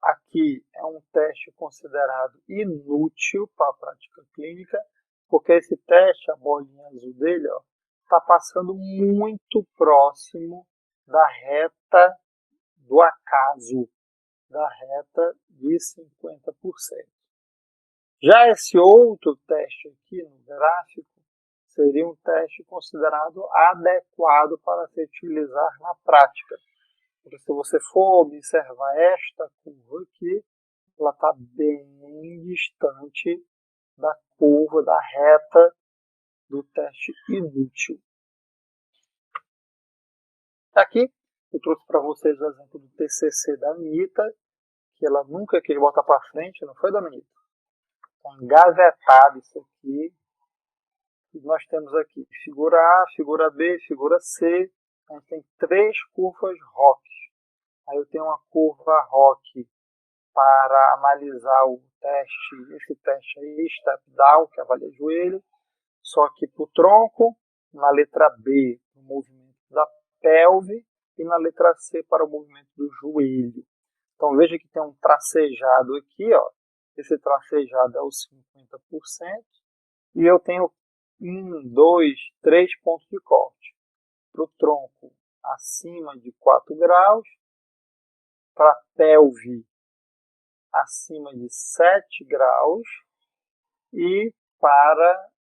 aqui é um teste considerado inútil para a prática clínica, porque esse teste, a bolinha azul dele, está passando muito próximo da reta do acaso, da reta de 50%. Já esse outro teste aqui no gráfico seria um teste considerado adequado para se utilizar na prática. Porque se você for observar esta curva aqui, ela está bem distante da curva, da reta do teste inútil. Aqui eu trouxe para vocês o exemplo do TCC da Anitta, que ela nunca quis botar para frente, não foi, Dominita? Está engavetado isso aqui. E nós temos aqui figura A, figura B, figura C. A gente tem 3 curvas ROC. Aí eu tenho uma curva ROC para analisar o teste, esse teste aí, step down, que avalia joelho. Só que para o tronco, na letra B, o movimento da pelve, e na letra C, para o movimento do joelho. Então veja que tem um tracejado aqui, ó. Esse tracejado é os 50%. E eu tenho 1, 2, 3 pontos de corte. Para o tronco, acima de 4 graus. Para a pelve, acima de 7 graus. E para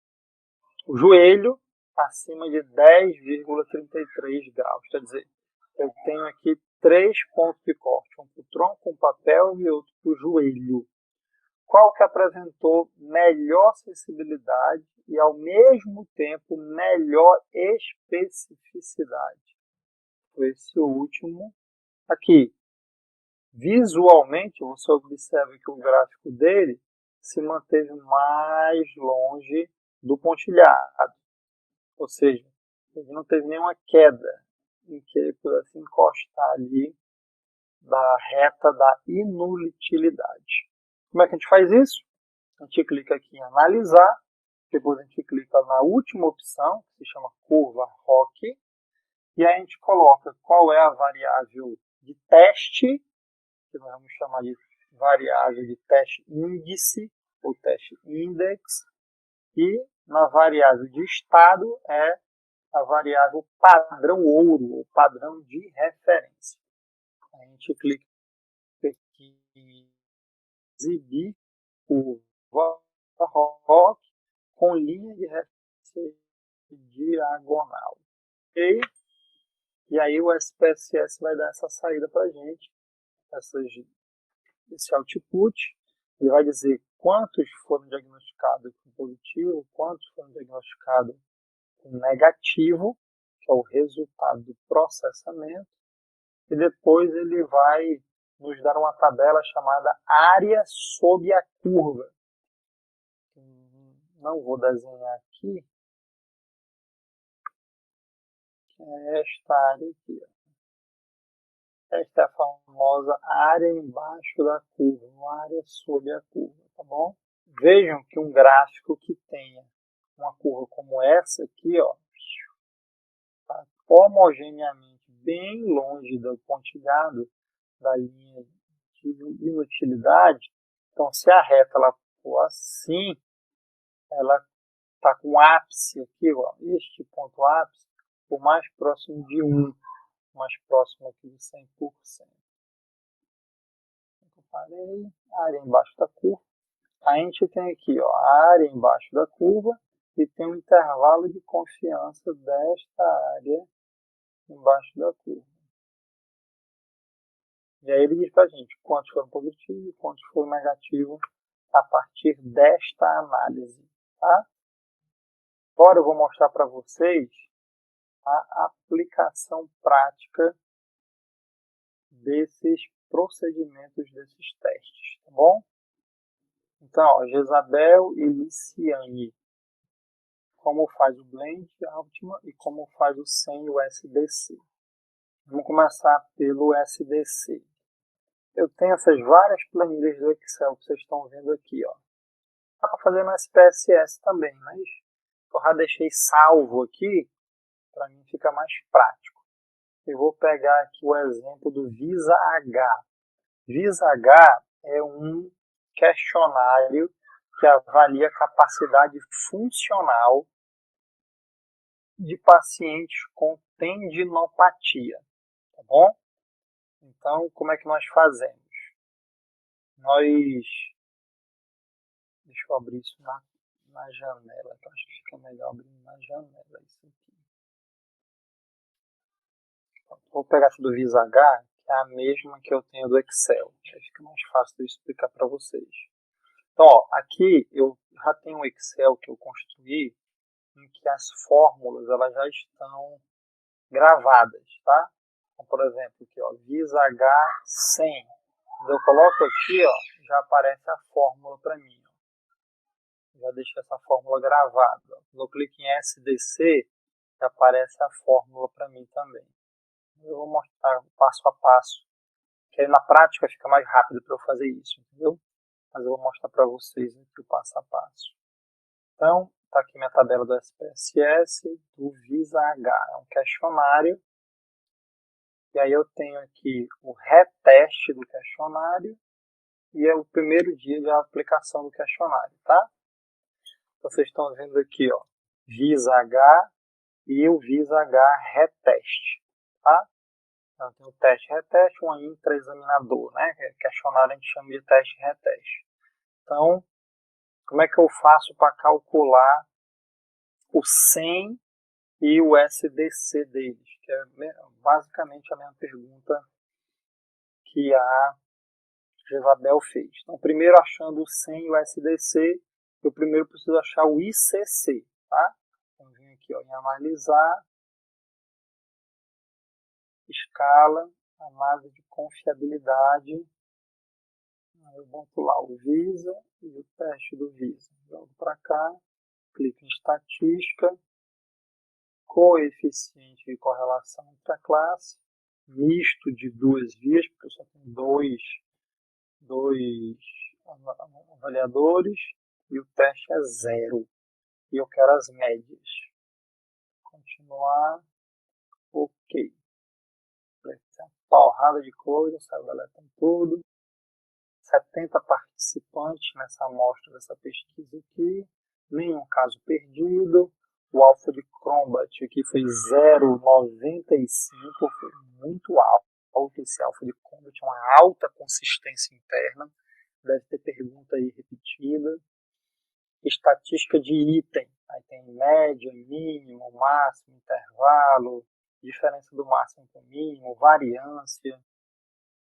o joelho, acima de 10,33 graus. Quer dizer, eu tenho aqui 3 pontos de corte. Um para o tronco, um para a pelve e outro para o joelho. Qual que apresentou melhor sensibilidade e, ao mesmo tempo, melhor especificidade? Foi esse último aqui. Visualmente, você observa que o gráfico dele se manteve mais longe do pontilhado. Ou seja, ele não teve nenhuma queda em que ele pudesse encostar ali da reta da inutilidade. Como é que a gente faz isso? A gente clica aqui em analisar, depois a gente clica na última opção, que se chama curva ROC, e aí a gente coloca qual é a variável de teste, que nós vamos chamar de variável de teste índice, ou teste index, e na variável de estado é a variável padrão ouro, ou padrão de referência. A gente clica aqui em exibir curva ROC com linha de referência diagonal. Ok? E aí o SPSS vai dar essa saída para a gente, esse output. Ele vai dizer quantos foram diagnosticados com positivo, quantos foram diagnosticados com negativo, que é o resultado do processamento. E depois ele vai nos dar uma tabela chamada área sob a curva. Não vou desenhar aqui. É esta área aqui. Esta é a famosa área embaixo da curva, área sob a curva, tá bom? Vejam que um gráfico que tenha uma curva como essa aqui, ó, tá homogeneamente bem longe do pontilhado da linha de inutilidade. Então, se a reta ela for assim, ela está com ápice aqui, ó, este ponto ápice, o mais próximo de 1, mais próximo aqui de 100%. Eu parei, a área embaixo da curva. A gente tem aqui, ó, a área embaixo da curva e tem um intervalo de confiança desta área embaixo da curva. E aí ele diz para a gente quantos foram positivos e quantos foram negativos a partir desta análise. Tá? Agora eu vou mostrar para vocês a aplicação prática desses procedimentos, desses testes, tá bom? Então, ó, Jezabel e Liciane, como faz o Blend Altima e como faz o sem o SDC. Vamos começar pelo SDC. Eu tenho essas várias planilhas do Excel que vocês estão vendo aqui, ó. Dá para fazer no SPSS também, mas eu já deixei salvo aqui, para mim fica mais prático. Eu vou pegar aqui o exemplo do Visa H. Visa H é um questionário que avalia a capacidade funcional de pacientes com tendinopatia, tá bom? Então, como é que nós fazemos? Deixa eu abrir isso na janela, então acho que fica melhor abrir na janela isso aqui. Vou pegar essa do Visa H, que é a mesma que eu tenho do Excel, aí fica mais fácil de eu explicar para vocês. Então, ó, aqui eu já tenho um Excel que eu construí, em que as fórmulas elas já estão gravadas, tá? Então, por exemplo, aqui, ó, Visa H 100. Quando eu coloco aqui, ó, já aparece a fórmula para mim. Ó. Já deixei essa fórmula gravada. Ó. Quando eu clico em SDC, já aparece a fórmula para mim também. Eu vou mostrar passo a passo, que aí na prática fica mais rápido para eu fazer isso, entendeu? Mas eu vou mostrar para vocês aqui o passo a passo. Então, está aqui minha tabela do SPSS, do Visa-H. É um questionário. E aí eu tenho aqui o reteste do questionário e é o primeiro dia de aplicação do questionário, tá? Vocês estão vendo aqui, ó, Visa-H e o Visa-H reteste, tá? Então tem o teste reteste, um intraexaminador, né? Questionário a gente chama de teste reteste. Então, como é que eu faço para calcular o SEM e o SDC deles? Que é basicamente a mesma pergunta que a Jezabel fez. Então, primeiro achando o SEM e o SDC, eu primeiro preciso achar o ICC, tá? Então, vim aqui ó, em analisar, escala, análise de confiabilidade. Aí eu boto lá o Visa e o teste do Visa. Jogo para cá, clico em estatística, coeficiente de correlação entre a classe, misto de duas vias, porque eu só tenho dois avaliadores, e o teste é 0. E eu quero as médias. Continuar. Ok. Uma porrada de coisa, saiu deletando tudo. 70 participantes nessa amostra dessa pesquisa aqui. Nenhum caso perdido. O alfa de Crombat aqui foi 0,95. Foi muito alto. Esse alfa de Crombat é uma alta consistência interna. Deve ter pergunta aí repetida. Estatística de item. Aí tem média, mínimo, máximo, intervalo, diferença do máximo para o mínimo, variância,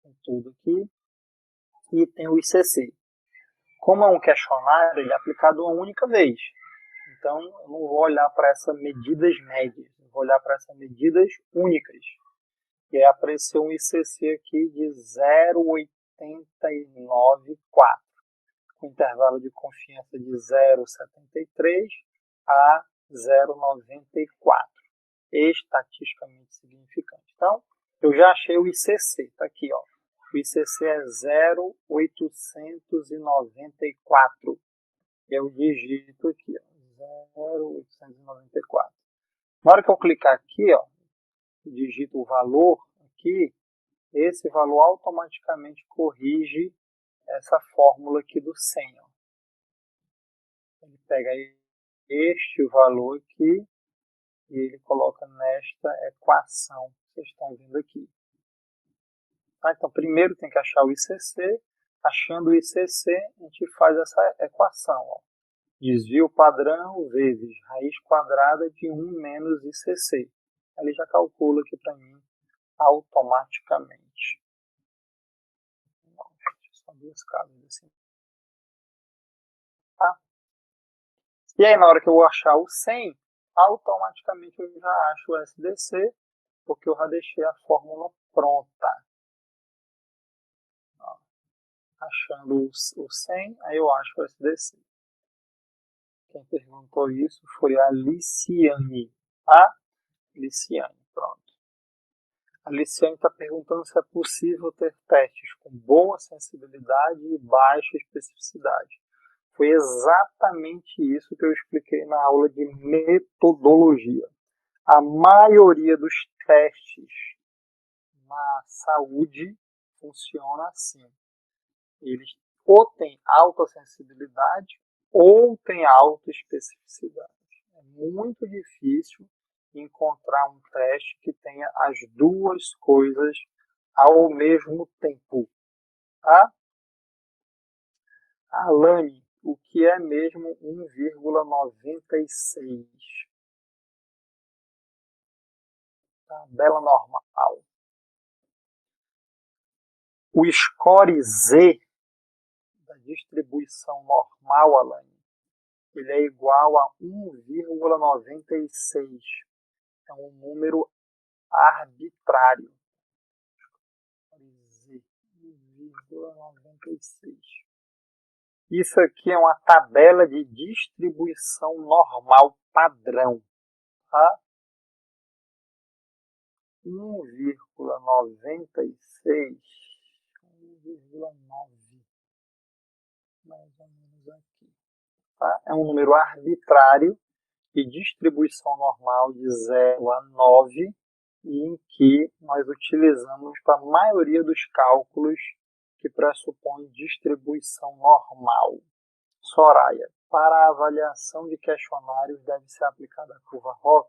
tem tudo aqui. E tem o ICC. Como é um questionário, ele é aplicado uma única vez. Então, eu não vou olhar para essas medidas médias, eu vou olhar para essas medidas únicas. E aí apareceu um ICC aqui de 0,894. Com intervalo de confiança de 0,73 a 0,94, estatisticamente significante. Então, eu já achei o ICC, está aqui, ó. O ICC é 0,894, e eu digito aqui, ó, 0,894. Na hora que eu clicar aqui, ó, digito o valor aqui, esse valor automaticamente corrige essa fórmula aqui do 100. Ó. Ele pega este valor aqui e ele coloca nesta equação que vocês estão vendo aqui. Tá? Então, primeiro tem que achar o ICC. Achando o ICC, a gente faz essa equação. Ó. Desvio padrão vezes raiz quadrada de 1 menos ICC. Ele já calcula aqui para mim automaticamente. Não, só duas casas assim. Tá? E aí, na hora que eu vou achar o 100, automaticamente eu já acho o SDC, porque eu já deixei a fórmula pronta. Ó, achando o 100, aí eu acho o SDC. Quem perguntou isso foi a Liciane. A Liciane, pronto. A Liciane está perguntando se é possível ter testes com boa sensibilidade e baixa especificidade. Foi exatamente isso que eu expliquei na aula de metodologia. A maioria dos testes na saúde funciona assim. Eles ou têm alta sensibilidade ou têm alta especificidade. É muito difícil encontrar um teste que tenha as duas coisas ao mesmo tempo. Tá? Alane, o que é mesmo 1,96? Tabela normal. O score Z da distribuição normal, Alane, ele é igual a 1,96. É um número arbitrário. Z, 1,96. Isso aqui é uma tabela de distribuição normal padrão, tá? 1,96, 1,9, mais ou menos aqui. Tá? É um número arbitrário de distribuição normal de 0 a 9, e em que nós utilizamos para a maioria dos cálculos que pressupõem distribuição normal. Soraya, para a avaliação de questionários deve ser aplicada a curva ROC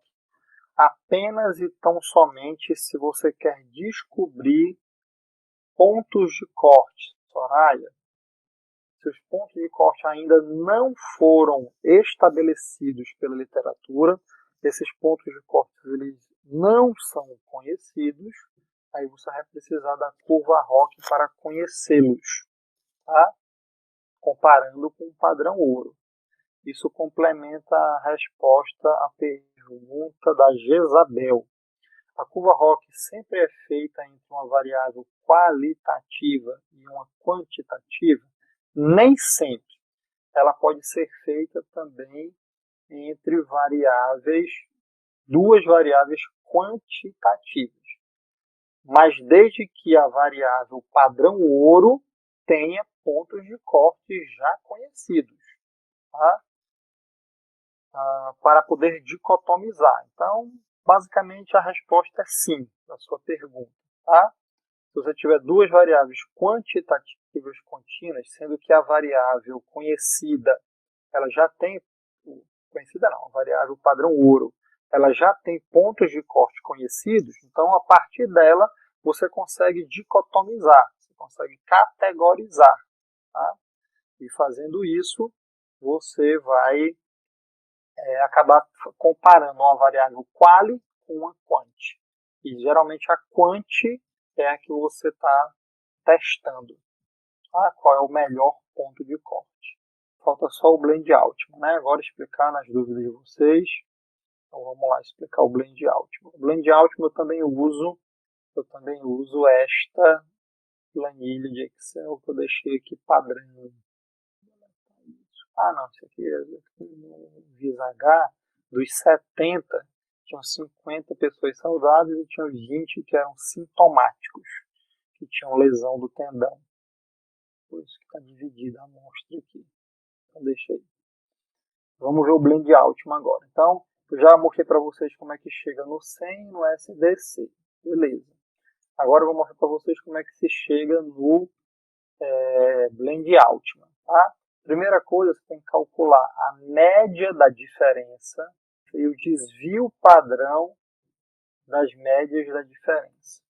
apenas e tão somente se você quer descobrir pontos de corte. Soraya, se os pontos de corte ainda não foram estabelecidos pela literatura, esses pontos de corte eles não são conhecidos, aí você vai precisar da curva ROC para conhecê-los, tá? Comparando com o padrão ouro. Isso complementa a resposta à pergunta da Jezabel. A curva ROC sempre é feita entre uma variável qualitativa e uma quantitativa? Nem sempre. Ela pode ser feita também entre duas variáveis quantitativas. Mas desde que a variável padrão ouro tenha pontos de corte já conhecidos, tá? Para poder dicotomizar. Então, basicamente, a resposta é sim, da sua pergunta. Tá? Se você tiver duas variáveis quantitativas contínuas, sendo que a variável conhecida, ela já tem, conhecida não, a variável padrão ouro, ela já tem pontos de corte conhecidos, então, a partir dela, você consegue dicotomizar, você consegue categorizar. Tá? E fazendo isso, você vai acabar comparando uma variável quali com uma quanti. E geralmente a quanti é a que você está testando. Tá? Qual é o melhor ponto de corte. Falta só o blend Altman, né? Agora explicar nas dúvidas de vocês. Então vamos lá explicar o blend Altman. O blend Altman eu também uso esta planilha de Excel que eu deixei aqui padrão. Ah, não, isso aqui no VIS-H, dos 70, tinham 50 pessoas saudáveis e tinham 20 que eram sintomáticos, que tinham lesão do tendão. Por isso que está dividida a amostra aqui. Então, deixa aí. Vamos ver o blend Altman agora. Então, eu já mostrei para vocês como é que chega no 100 e no SDC. Beleza. Agora eu vou mostrar para vocês como é que se chega no blend Altman. Tá? Primeira coisa, você tem que calcular a média da diferença e o desvio padrão das médias da diferença.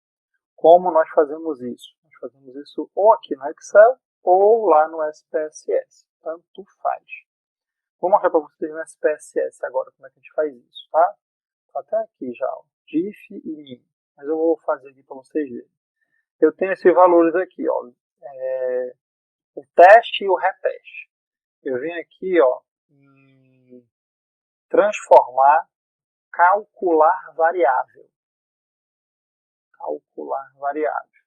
Como nós fazemos isso? Nós fazemos isso ou aqui no Excel ou lá no SPSS. Tanto faz. Vou mostrar para vocês no SPSS agora como é que a gente faz isso. Tá? Até aqui já, ó, diff e min. Mas eu vou fazer aqui para vocês verem. Eu tenho esses valores aqui, ó, o teste e o reteste. Eu venho aqui, ó, em transformar, calcular variável. Calcular variável.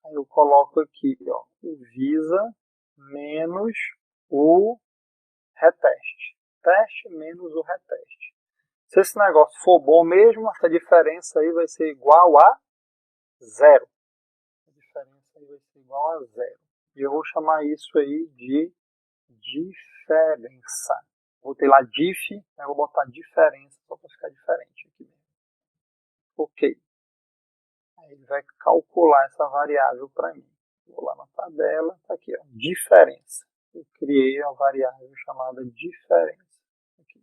Aí eu coloco aqui, ó, o visa menos o reteste. Teste menos o reteste. Se esse negócio for bom mesmo, essa diferença aí vai ser igual a zero. A diferença aí vai ser igual a zero. E eu vou chamar isso aí de diferença. Vou ter lá diff, eu vou botar diferença só para ficar diferente aqui mesmo. Ok. Aí ele vai calcular essa variável para mim. Vou lá na tabela, está aqui, ó, diferença. Eu criei uma variável chamada diferença. Aqui.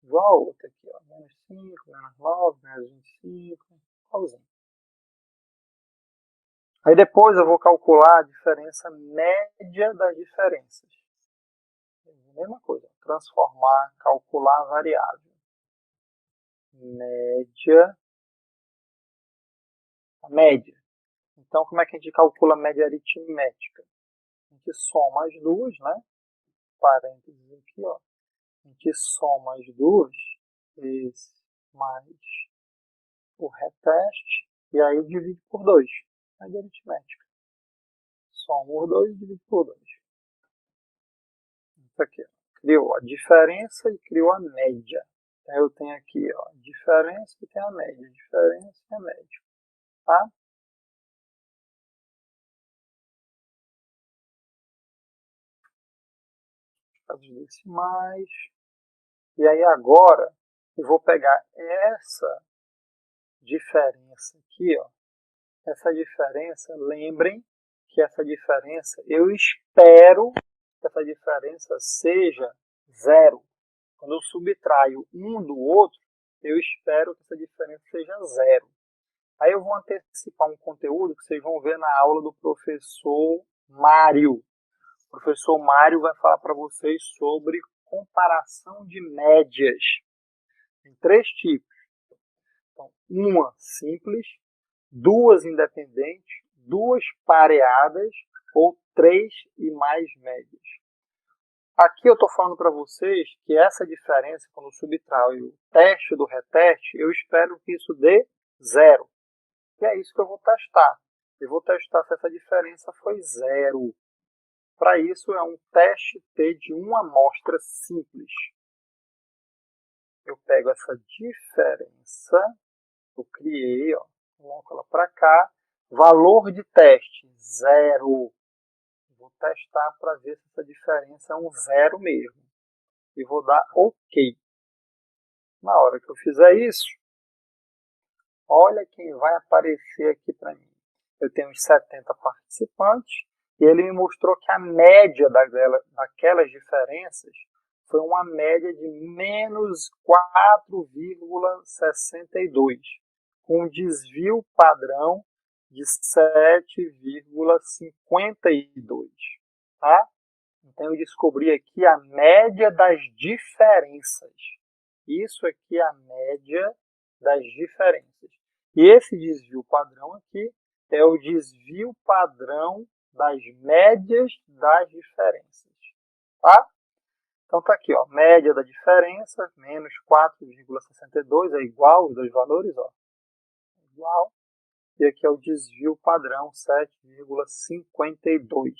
Igual a outra aqui, ó, menos 5, menos 9, menos 25, igualzinho. Aí depois eu vou calcular a diferença média das diferenças. Mesma coisa, transformar, calcular a variável. Média. A média. Então, como é que a gente calcula a média aritmética? A gente soma as duas, né? Parênteses aqui, ó. A gente soma as duas, esse mais o reteste, e aí divide por 2. Média aritmética. Soma os dois e divide por 2. Isso aqui, ó. Criou a diferença e criou a média. Então, eu tenho aqui, ó, a diferença e tem a média. A diferença e a média. Tá? Casos decimais. E aí agora eu vou pegar essa diferença aqui, ó. Essa diferença, lembrem que essa diferença, eu espero que essa diferença seja zero. Quando eu subtraio um do outro, eu espero que essa diferença seja zero. Aí eu vou antecipar um conteúdo que vocês vão ver na aula do professor Mário. O professor Mário vai falar para vocês sobre comparação de médias. Tem 3 tipos. Então, uma simples, 2 independentes, 2 pareadas ou 3 e mais médias. Aqui eu estou falando para vocês que essa diferença, quando eu subtraio o teste do reteste, eu espero que isso dê zero. E é isso que eu vou testar. Eu vou testar se essa diferença foi zero. Para isso é um teste T de uma amostra simples. Eu pego essa diferença, eu criei, ó, coloco ela para cá, valor de teste, zero. Vou testar para ver se essa diferença é um zero mesmo. E vou dar OK. Na hora que eu fizer isso, olha quem vai aparecer aqui para mim. Eu tenho uns 70 participantes e ele me mostrou que a média daquelas diferenças foi uma média de menos 4,62, com um desvio padrão de 7,52. Tá? Então eu descobri aqui a média das diferenças. Isso aqui é a média das diferenças. E esse desvio padrão aqui é o desvio padrão das médias das diferenças. Tá? Então tá aqui, ó, média da diferença, menos 4,62, é igual os dois valores, ó, igual. E aqui é o desvio padrão, 7,52,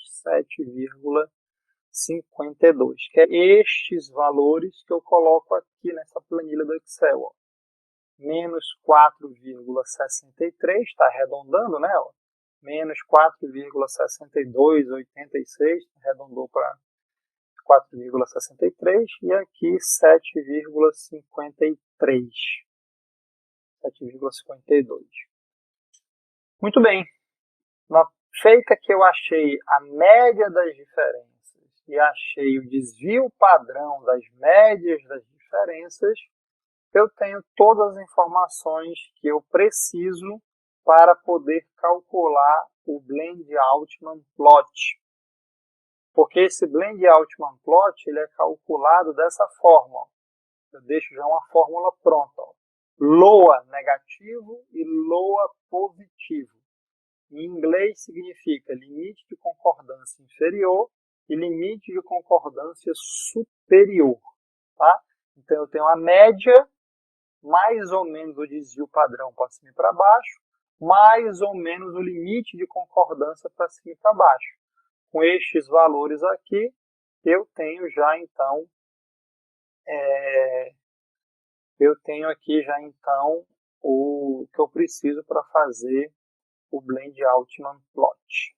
7,52, que é estes valores que eu coloco aqui nessa planilha do Excel, ó. Menos 4,63, está arredondando, né? Ó. Menos 4,6286, arredondou para 4,63 e aqui 7,53. 7,52. Muito bem. Feita que eu achei a média das diferenças e achei o desvio padrão das médias das diferenças, eu tenho todas as informações que eu preciso para poder calcular o Blend-Altman plot. Porque esse Blend-Altman plot ele é calculado dessa forma. Ó. Eu deixo já uma fórmula pronta. Ó. LOA negativo e LOA positivo. Em inglês significa limite de concordância inferior e limite de concordância superior. Tá? Então eu tenho a média, mais ou menos o desvio padrão para cima e para baixo, mais ou menos o limite de concordância para cima e para baixo. Com estes valores aqui, eu tenho já então, o que eu preciso para fazer o Blend-Altman plot.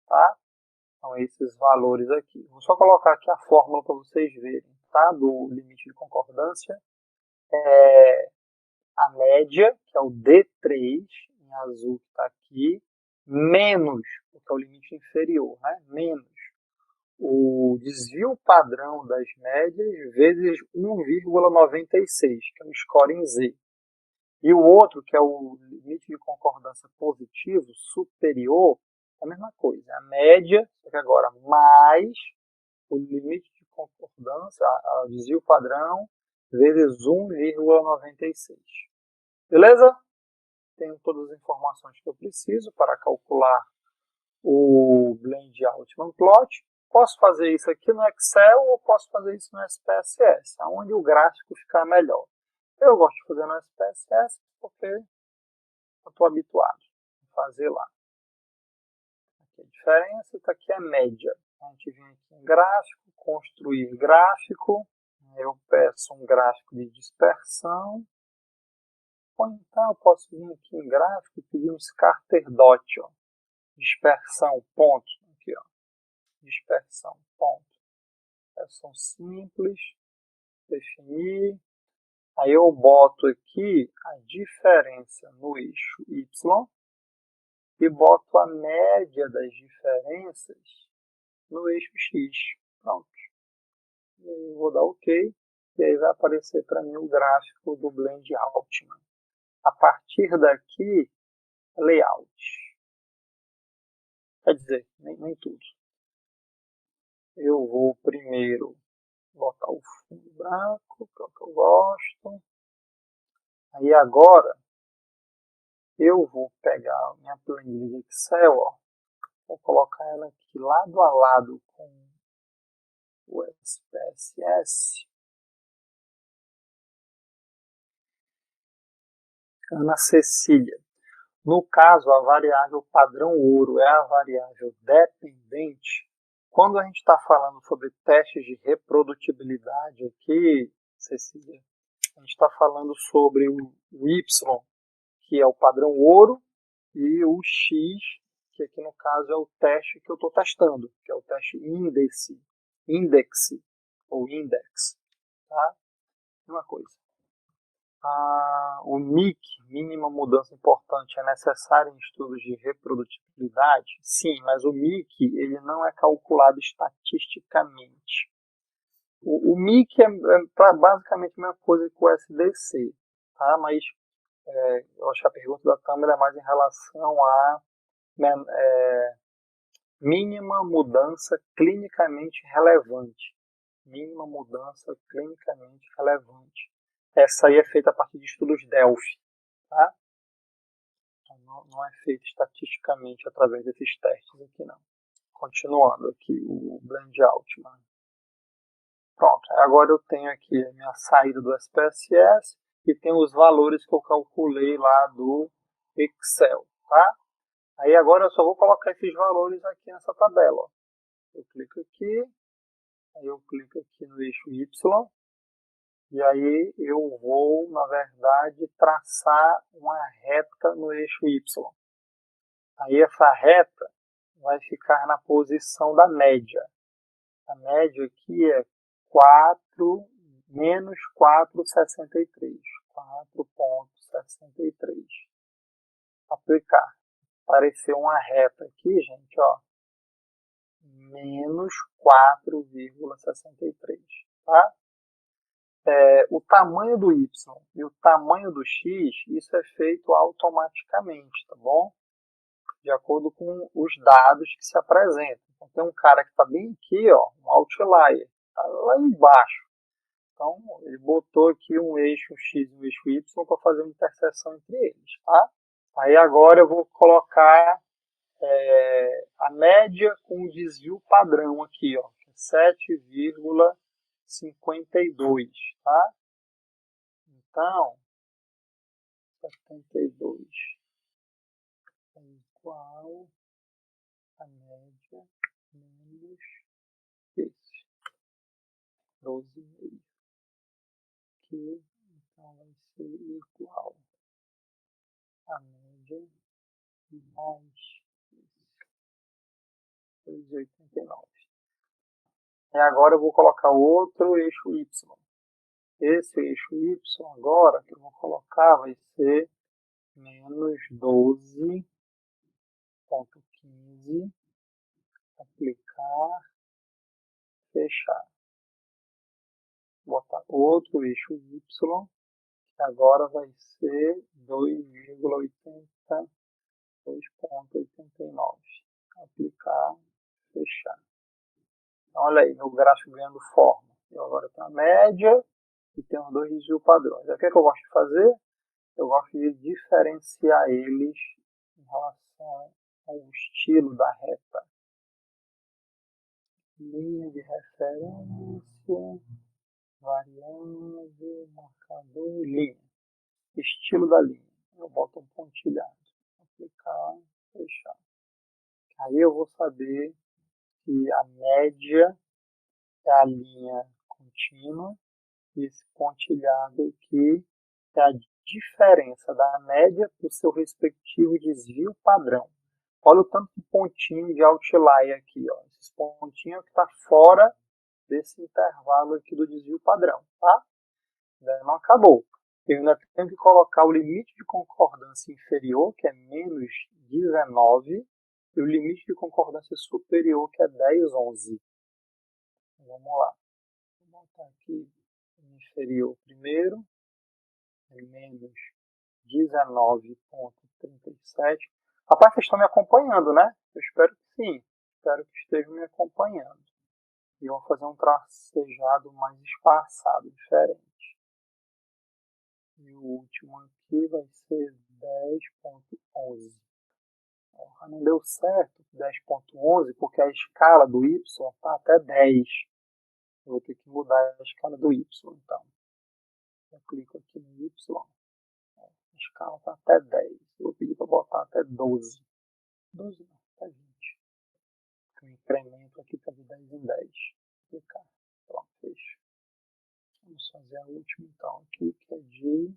Tá? Então, esses valores aqui. Vou só colocar aqui a fórmula para vocês verem, tá? Do limite de concordância. A média, que é o D3, em azul que está aqui, menos, que é o limite inferior, né? Menos o desvio padrão das médias vezes 1,96, que é o score em Z. E o outro, que é o limite de concordância positivo superior, é a mesma coisa. A média, só que agora mais o limite de concordância, o desvio padrão, vezes 1,96. Beleza? Tenho todas as informações que eu preciso para calcular o Blend-Altman plot. Posso fazer isso aqui no Excel ou posso fazer isso no SPSS, onde o gráfico ficar melhor. Eu gosto de fazer no SPSS porque eu estou habituado a fazer lá. Aqui é diferença, isso aqui é média. A gente vem aqui em gráfico, construir gráfico, eu peço um gráfico de dispersão, ou então eu posso vir aqui em gráfico e pedir um scatter dot, ó, dispersão, ponto, aqui ó, dispersão, ponto, dispersão simples, definir, aí eu boto aqui a diferença no eixo Y, e boto a média das diferenças no eixo X. Pronto. E aí eu vou dar OK. E aí vai aparecer para mim o gráfico do Blend Altman. A partir daqui, layout. Quer dizer, nem tudo. Eu vou primeiro botar o fundo branco, que é o que eu gosto. Aí agora, eu vou pegar a minha planilha de Excel, ó, vou colocar ela aqui lado a lado com o SPSS. Ana Cecília. No caso, a variável padrão ouro é a variável dependente. Quando a gente está falando sobre testes de reprodutibilidade aqui, Cecília, a gente está falando sobre o Y, que é o padrão ouro, e o X, que aqui no caso é o teste que eu estou testando, que é o teste index ou index. Tá? Uma coisa. O MIC, mínima mudança importante, é necessário em estudos de reprodutibilidade? Sim, mas o MIC ele não é calculado estatisticamente. O MIC é basicamente a mesma coisa que o SDC, tá? Mas eu acho que a pergunta da Tâmara é mais em relação a mínima mudança clinicamente relevante. Mínima mudança clinicamente relevante. Essa aí é feita a partir de estudos Delphi, tá? Então, não é feita estatisticamente através desses testes aqui, não. Continuando aqui, o Blend Altman. Pronto, agora eu tenho aqui a minha saída do SPSS e tenho os valores que eu calculei lá do Excel, tá? Aí agora eu só vou colocar esses valores aqui nessa tabela, ó. Eu clico aqui, aí eu clico aqui no eixo Y, e aí eu vou, na verdade, traçar uma reta no eixo Y. Aí essa reta vai ficar na posição da média. A média aqui é 4 menos 4,63. 4,63. Aplicar. Apareceu uma reta aqui, gente, ó. Menos 4,63. Tá? O tamanho do Y e o tamanho do X, isso é feito automaticamente, tá bom? De acordo com os dados que se apresentam. Então, tem um cara que está bem aqui, ó, um outlier, está lá embaixo. Então, ele botou aqui um eixo X e um eixo Y para fazer uma interseção entre eles, tá? Aí agora eu vou colocar a média com o desvio padrão aqui, ó, 7,52, tá? Então, 72 é igual a média menos esse, 12,5, que então vai ser igual a média mais esse, 2,89. E agora eu vou colocar outro eixo Y. Esse eixo Y agora que eu vou colocar vai ser menos 12,15, aplicar, fechar. Botar outro eixo Y, que agora vai ser 2,80, 2,89. Aplicar, fechar. Então, olha aí, meu gráfico ganhando forma. Eu agora tenho a média e tenho os dois desvios padrões. O que é que eu gosto de fazer? Eu gosto de diferenciar eles em relação ao estilo da reta. Linha de referência, variável, marcador, linha. Estilo da linha. Eu boto um pontilhado. Aplicar, fechar. Aí eu vou saber que a média é a linha contínua e esse pontilhado aqui é a diferença da média para o seu respectivo desvio padrão. Olha o tanto de pontinho de outlier aqui, ó. Esses pontinhos que está fora desse intervalo aqui do desvio padrão, tá? Ainda não acabou. Eu ainda tenho que colocar o limite de concordância inferior, que é menos 19, e o limite de concordância superior, que é 10, 11. Vamos lá. Vou botar aqui o inferior primeiro, é menos 19,37. Rapaz, vocês estão me acompanhando, né? Eu espero que sim. Espero que estejam me acompanhando. E vou fazer um tracejado mais espaçado, diferente. E o último aqui vai ser 10,11. Não deu certo 10,11 porque a escala do y está até 10. Eu vou ter que mudar a escala do y, então. Eu clico aqui no y. A escala está até 10. Eu vou pedir para botar até 12. 12 não, até 20. Eu incremento aqui para de 10 em 10. Vou clicar. Pronto, fecha. Vamos fazer a última então aqui, que é de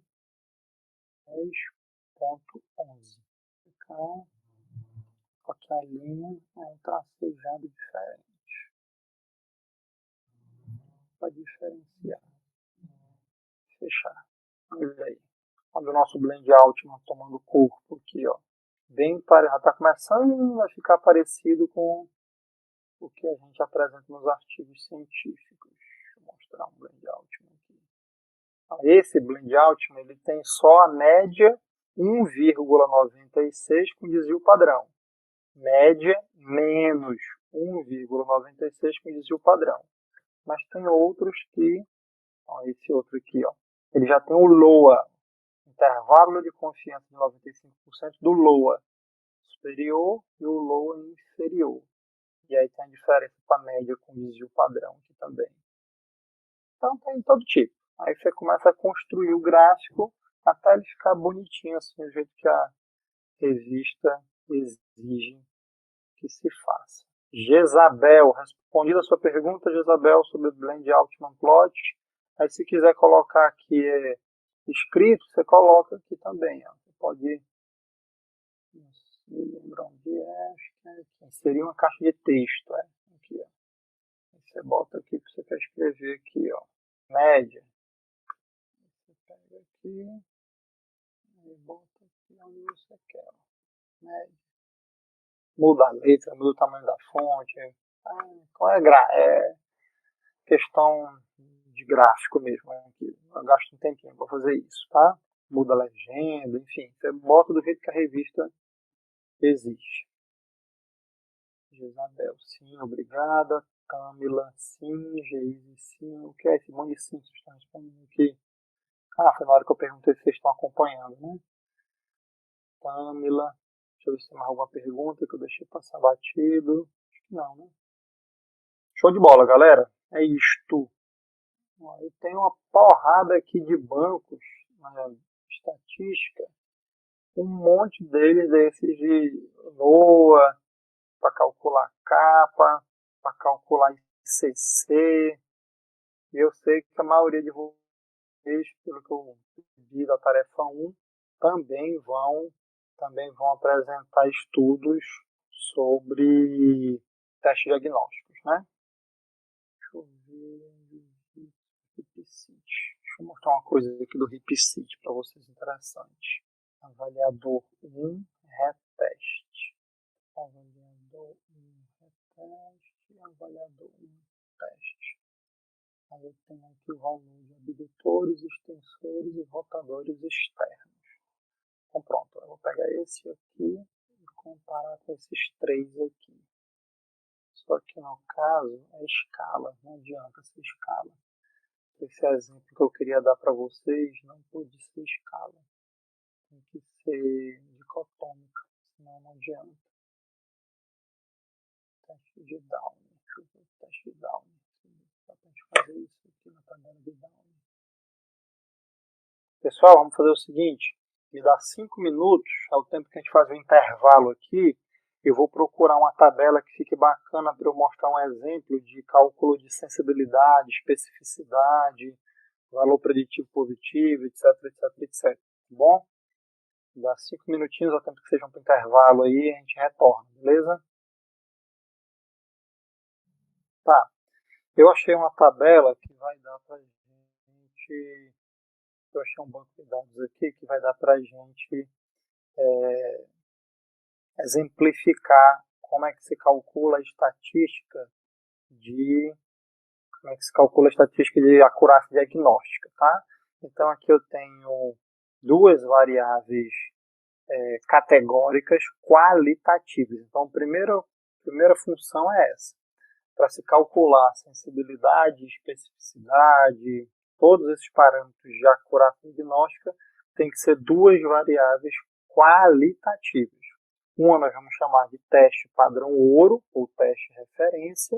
10,11. Clicar. Porque a linha é um tracejado diferente. Para diferenciar. Fechar. Olha aí. Olha o nosso blend Altman tomando corpo aqui, ó. Bem parecido. Já está começando a ficar parecido com o que a gente apresenta nos artigos científicos. Deixa eu mostrar um blend Altman aqui. Então, esse blend Altman ele tem só a média 1,96 com desvio padrão. Média menos 1,96 com desvio padrão. Mas tem outros que, ó, esse outro aqui, ó, ele já tem o LOA, intervalo de confiança de 95% do LOA superior e o LOA inferior. E aí tem a diferença para a média com desvio padrão aqui também. Então tem todo tipo. Aí você começa a construir o gráfico até ele ficar bonitinho, assim, do jeito que a revista exige que se faça. Jezabel, respondida a sua pergunta, Jezabel, sobre o Blend Altman Plot. Aí se quiser colocar aqui escrito, você coloca aqui também. Ó. Você pode, não sei, lembrar onde é, acho que é aqui. Seria uma caixa de texto. Aqui, ó. Aí você bota aqui que você quer escrever aqui, ó. Média. Você pega aqui e bota aqui onde você quer. Ó. Média. Muda a letra, muda o tamanho da fonte. Então é questão de gráfico mesmo. Aqui. Eu gasto um tempinho para fazer isso, tá? Muda a legenda, enfim. Você bota do jeito que a revista existe. Isabel, sim, obrigada. Camila, sim. Geise, sim. O que é esse monte de sim que vocês estão respondendo aqui? Foi na hora que eu perguntei se vocês estão acompanhando, né? Camila. Deixa eu ver se tem mais alguma pergunta que eu deixei passar batido. Acho que não, né? Show de bola, galera. É isto. Eu tenho uma porrada aqui de bancos na estatística. Um monte deles desses de LOA, para calcular capa, para calcular ICC. E eu sei que a maioria de vocês, pelo que eu vi da tarefa 1, também vão apresentar estudos sobre testes diagnósticos, né? Deixa eu ver. RipSeed. Deixa eu mostrar uma coisa aqui do RipSeed para vocês interessante. Avaliador 1, reteste. Avaliador 1, reteste. Avaliador 1, teste. Aí eu tenho aqui o valor de abdutores, extensores e rotadores externos. Então pronto, eu vou pegar esse aqui e comparar com esses três aqui. Só que no caso é escala, não adianta ser escala. Esse exemplo que eu queria dar para vocês não pode ser escala. Tem que ser dicotômica, senão não adianta. Teste de Downing. Deixa eu ver o teste de Downing. Dá para a gente fazer isso aqui na tabela de Downing. Pessoal, vamos fazer o seguinte. Me dá 5 minutos, é o tempo que a gente faz o intervalo aqui. Eu vou procurar uma tabela que fique bacana para eu mostrar um exemplo de cálculo de sensibilidade, especificidade, valor preditivo positivo, etc, etc, etc. Tá bom? Dá 5 minutinhos, ao tempo que seja um intervalo aí, a gente retorna, beleza? Tá. Eu achei uma tabela que vai dar pra gente... Eu achei um banco de dados aqui que vai dar pra gente exemplificar como é que se calcula a estatística de acurácia diagnóstica, tá? Então aqui eu tenho duas variáveis categóricas qualitativas. Então a primeira função é essa. Para se calcular sensibilidade, especificidade, todos esses parâmetros de acurácia diagnóstica, tem que ser duas variáveis qualitativas. Uma nós vamos chamar de teste padrão ouro, ou teste referência,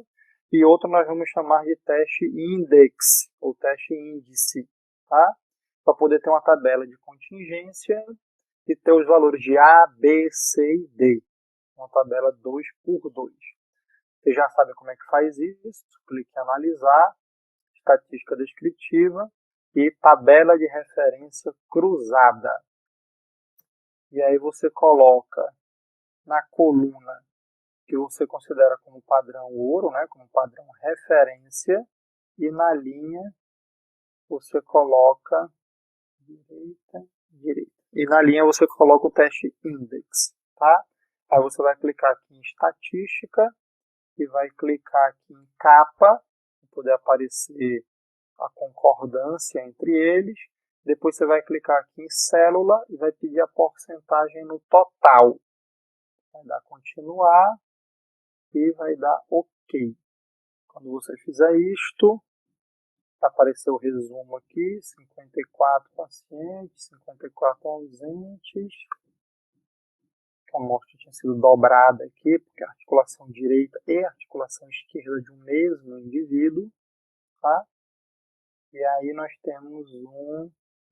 e outra nós vamos chamar de teste index, ou teste índice, tá? Para poder ter uma tabela de contingência e ter os valores de A, B, C e D. Uma tabela 2 por 2. Você já sabe como é que faz isso, clique em analisar, estatística descritiva e tabela de referência cruzada. E aí você coloca na coluna que você considera como padrão ouro, né, como padrão referência, e na linha você coloca direita. E na linha você coloca o teste index, tá? Aí você vai clicar aqui em estatística e vai clicar aqui em capa, para poder aparecer a concordância entre eles. Depois você vai clicar aqui em célula e vai pedir a porcentagem no total. Vai dar continuar e vai dar OK. Quando você fizer isto, vai aparecer o resumo aqui, 54 pacientes, 54 ausentes. A amostra tinha sido dobrada aqui, porque a articulação direita e a articulação esquerda de um mesmo indivíduo, tá? E aí nós temos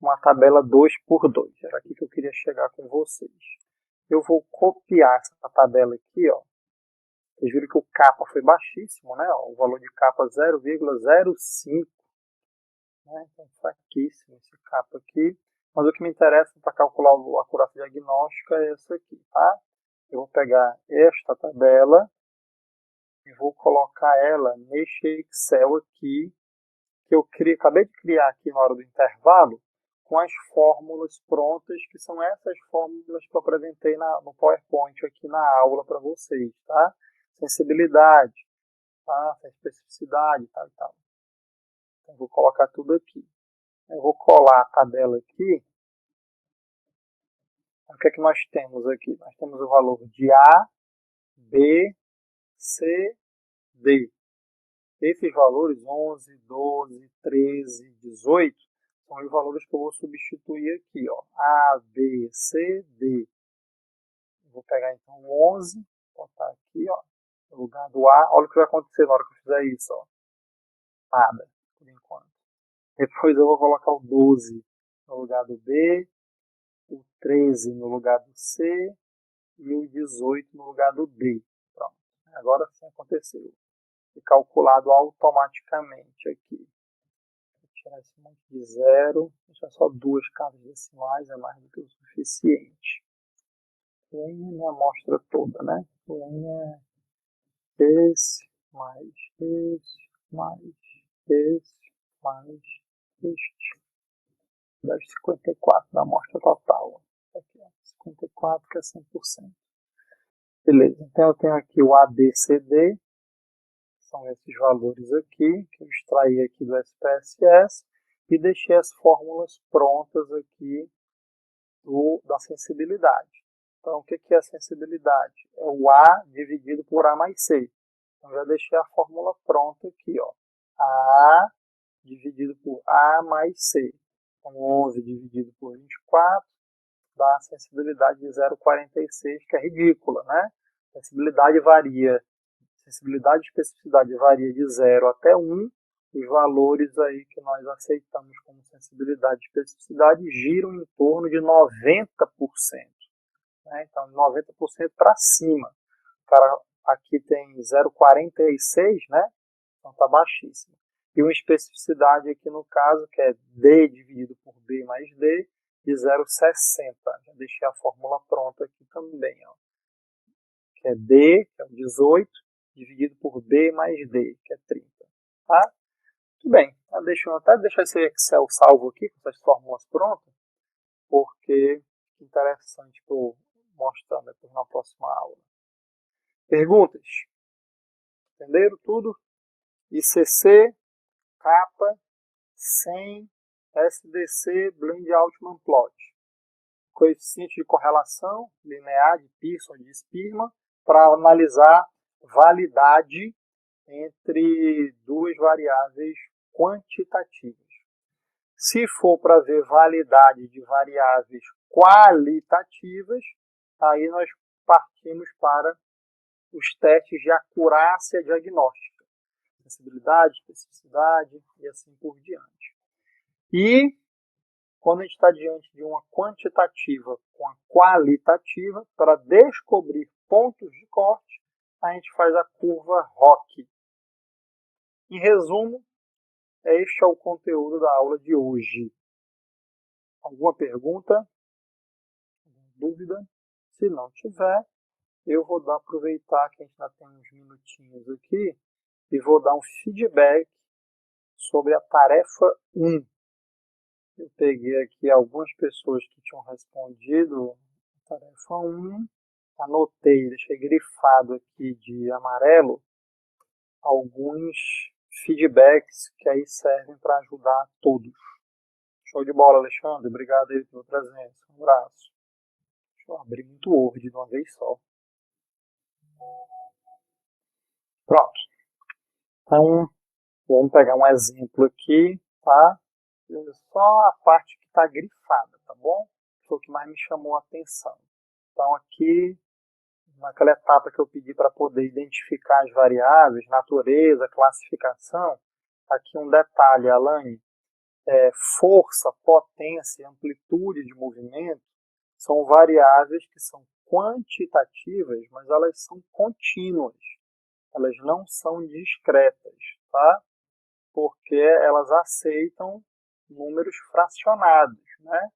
uma tabela 2 por 2. Era aqui que eu queria chegar com vocês. Eu vou copiar essa tabela aqui, ó. Vocês viram que o kappa foi baixíssimo, né? Ó, o valor de kappa 0,05. Né? Então, fraquíssimo esse kappa aqui. Mas o que me interessa para calcular a acurácia diagnóstica é essa aqui, tá? Eu vou pegar esta tabela e vou colocar ela neste Excel aqui, que eu acabei de criar aqui na hora do intervalo, com as fórmulas prontas, que são essas fórmulas que eu apresentei no PowerPoint aqui na aula para vocês, tá? Sensibilidade, tá? Especificidade, tal e tal. Então, eu vou colocar tudo aqui. Eu vou colar a tabela aqui. O que é que nós temos aqui? Nós temos o valor de A, B, C, D. Esses valores, 11, 12, 13, 18, são os valores que eu vou substituir aqui. Ó. A, B, C, D. Eu vou pegar então o 11, botar aqui ó, no lugar do A. Olha o que vai acontecer na hora que eu fizer isso. Ó. Nada, por enquanto. Depois eu vou colocar o 12 no lugar do B, o 13 no lugar do C e o 18 no lugar do D. Pronto. Agora sim aconteceu. E calculado automaticamente aqui. Vou tirar esse monte de zero, deixar só duas casas decimais, é mais do que o suficiente. N é minha amostra toda, né? N é esse, mais esse, mais esse, mais este. Dá 54 da amostra total. Aqui, ó, 54 que é 100%. Beleza, então eu tenho aqui o ABCD, são esses valores aqui, que eu extraí aqui do SPSS, e deixei as fórmulas prontas aqui da sensibilidade. Então, o que é a sensibilidade? É o A dividido por A mais C. Então, já deixei a fórmula pronta aqui, ó. A dividido por A mais C. Então, 11 dividido por 24 dá a sensibilidade de 0,46, que é ridícula, né? A sensibilidade varia. Sensibilidade e especificidade varia de 0 até 1. Os valores aí que nós aceitamos como sensibilidade e especificidade giram em torno de 90%. Né? Então, 90% para cima. cara aqui tem 0,46, né? Então está baixíssimo. E uma especificidade aqui no caso, que é D dividido por B mais D, de 0,60. Já deixei a fórmula pronta aqui também, ó. Que é D, que é o 18, dividido por B mais D, que é 30. Tá? Tudo bem. Deixa eu até deixar esse Excel salvo aqui, com essas fórmulas prontas, porque é interessante que eu mostrar depois na próxima aula. Perguntas? Entenderam tudo? ICC, capa, 100, SDC, Blend Altman Plot. Coeficiente de correlação linear de Pearson de Spearman para analisar validade entre duas variáveis quantitativas. Se for para ver validade de variáveis qualitativas, aí nós partimos para os testes de acurácia diagnóstica, sensibilidade, especificidade e assim por diante. E quando a gente está diante de uma quantitativa com a qualitativa, para descobrir pontos de corte, a gente faz a curva ROC. Em resumo, este é o conteúdo da aula de hoje. Alguma pergunta? Alguma dúvida? Se não tiver, eu vou aproveitar que a gente ainda tem uns minutinhos aqui e vou dar um feedback sobre a tarefa 1. Eu peguei aqui algumas pessoas que tinham respondido a tarefa 1, anotei, deixei grifado aqui de amarelo alguns feedbacks que aí servem para ajudar todos. Show de bola, Alexandre. Obrigado aí pela presença. Um abraço. Deixa eu abrir muito Word de uma vez só. Pronto. Então, vamos pegar um exemplo aqui, tá? Só a parte que está grifada, tá bom? Foi o que mais me chamou a atenção. Então, aqui, naquela etapa que eu pedi para poder identificar as variáveis, natureza, classificação, aqui um detalhe, Alane, força, potência, amplitude de movimento são variáveis que são quantitativas, mas elas são contínuas. Elas não são discretas, tá? Porque elas aceitam números fracionados, né?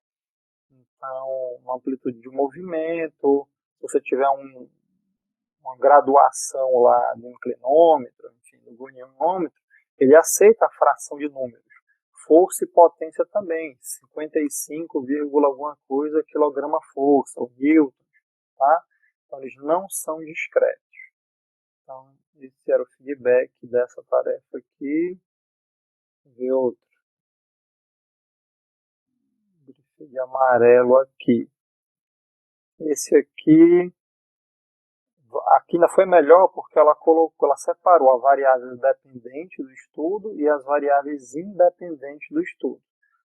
Então, uma amplitude de movimento, se você tiver uma graduação lá no inclinômetro, enfim, no gonionômetro, ele aceita a fração de números. Força e potência também, 55, alguma coisa quilograma-força, ou newton, tá? Então, eles não são discretos. Então, esse era o feedback dessa tarefa aqui. Vou ver outro. De amarelo aqui. Esse aqui ainda foi melhor porque ela separou a variável dependente do estudo e as variáveis independentes do estudo.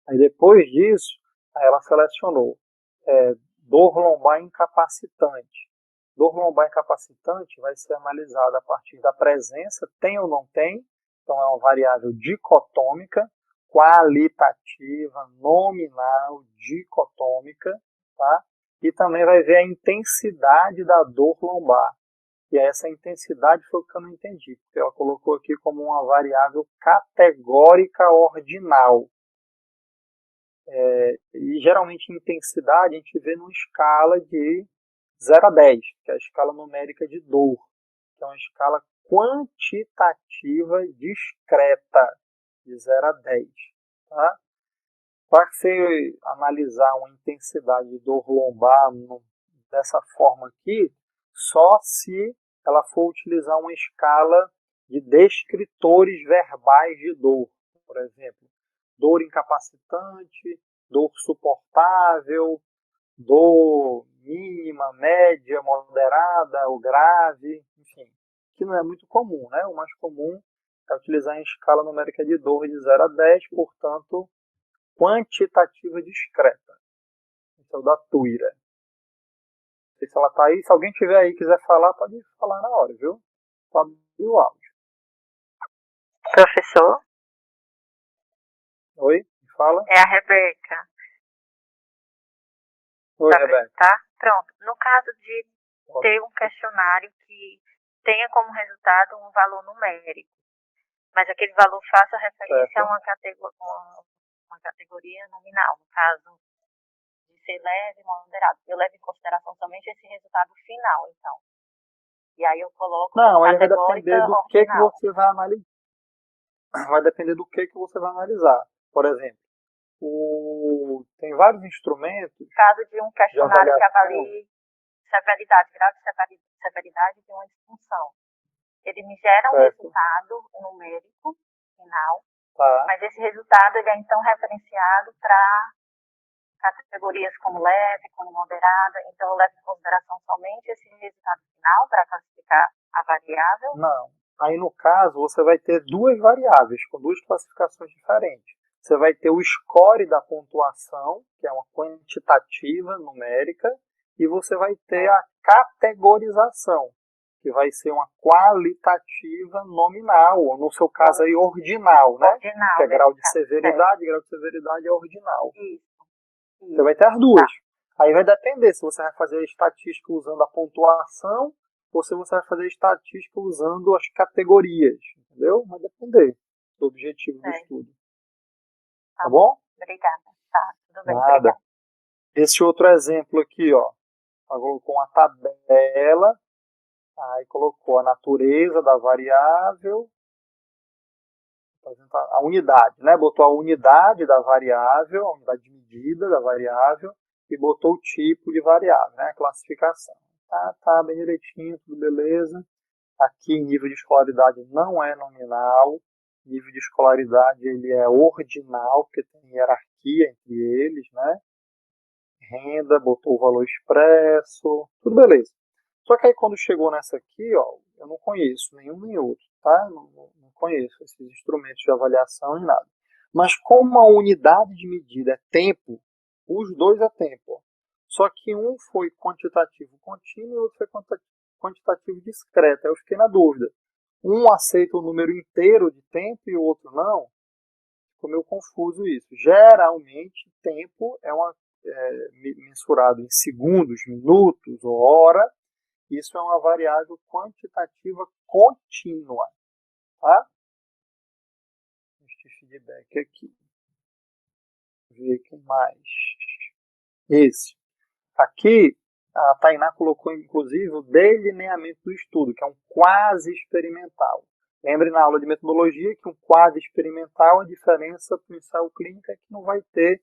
Aí depois disso, aí ela selecionou dor lombar incapacitante. Dor lombar incapacitante vai ser analisada a partir da presença, tem ou não tem, então é uma variável dicotômica, qualitativa, nominal, dicotômica, tá? E também vai ver a intensidade da dor lombar. E essa intensidade foi o que eu não entendi, porque ela colocou aqui como uma variável categórica ordinal. E geralmente intensidade a gente vê numa escala de 0 a 10, que é a escala numérica de dor, que é uma escala quantitativa discreta, de 0 a 10. Tá? Para você analisar uma intensidade de dor lombar dessa forma aqui, só se ela for utilizar uma escala de descritores verbais de dor. Por exemplo, dor incapacitante, dor suportável, dor mínima, média, moderada ou grave, enfim, que não é muito comum, né? O mais comum é utilizar em escala numérica de dor de 0 a 10, portanto, quantitativa discreta. Esse é o da Tuira. Não sei se ela está aí. Se alguém tiver aí e quiser falar, pode falar na hora, viu? Só abrir o áudio. Professor? Oi? Me fala. É a Rebeca. Oi, Rebeca. Tá? Pronto. No caso de ter um questionário que tenha como resultado um valor numérico, mas aquele valor faça referência a uma categoria nominal, no caso de ser leve e moderado. Eu levo em consideração somente esse resultado final, então. E aí eu coloco Não, como aí vai categórica depender do que ordinal. você vai analisar. Vai depender do que você vai analisar. Por exemplo, tem vários instrumentos No caso de um de questionário que avaliação. avalie severidade, grau de severidade de uma disfunção. Ele me gera um Certo? resultado numérico final, Tá? mas esse resultado ele é então referenciado para categorias como leve, como moderada, então eu levo em consideração somente esse resultado final para classificar a variável. Não. Aí, no caso, você vai ter duas variáveis com duas classificações diferentes. Você vai ter o score da pontuação, que é uma quantitativa numérica, e você vai ter a categorização, que vai ser uma qualitativa nominal, ou no seu caso aí ordinal, né? Ordinal, Que é grau de certo. severidade, grau de severidade é ordinal. Isso. Você vai ter as duas. Aí vai depender se você vai fazer estatística usando a pontuação ou se você vai fazer estatística usando as categorias, entendeu? Vai depender do objetivo do estudo. Tá bom? Obrigada. Tá, tudo bem, Nada. obrigada. Esse outro exemplo aqui, ó, colocou uma tabela, aí colocou a natureza da variável, a unidade, né? Botou a unidade da variável, a unidade de medida da variável, e botou o tipo de variável, né? A classificação. Tá bem direitinho, tudo beleza. Aqui, nível de escolaridade não é nominal. Nível de escolaridade ele é ordinal, porque tem hierarquia entre eles, né? Renda, botou o valor expresso, tudo beleza. Só que aí quando chegou nessa aqui, ó, eu não conheço nenhum nem outro, tá? Não conheço esses instrumentos de avaliação e nada. Mas como a unidade de medida é tempo, os dois é tempo. Ó. Só que um foi quantitativo contínuo e o outro foi quantitativo discreto. Aí eu fiquei na dúvida. Um aceita o número inteiro de tempo e o outro não? Ficou meio confuso isso. Geralmente, tempo mensurado em segundos, minutos ou hora. Isso é uma variável quantitativa contínua. Tá? Este feedback aqui. Ver quem mais. Esse. Aqui, a Tainá colocou, inclusive, o delineamento do estudo, que é um quase experimental. Lembre na aula de metodologia que um quase experimental, a diferença para o ensaio clínico é que não vai ter,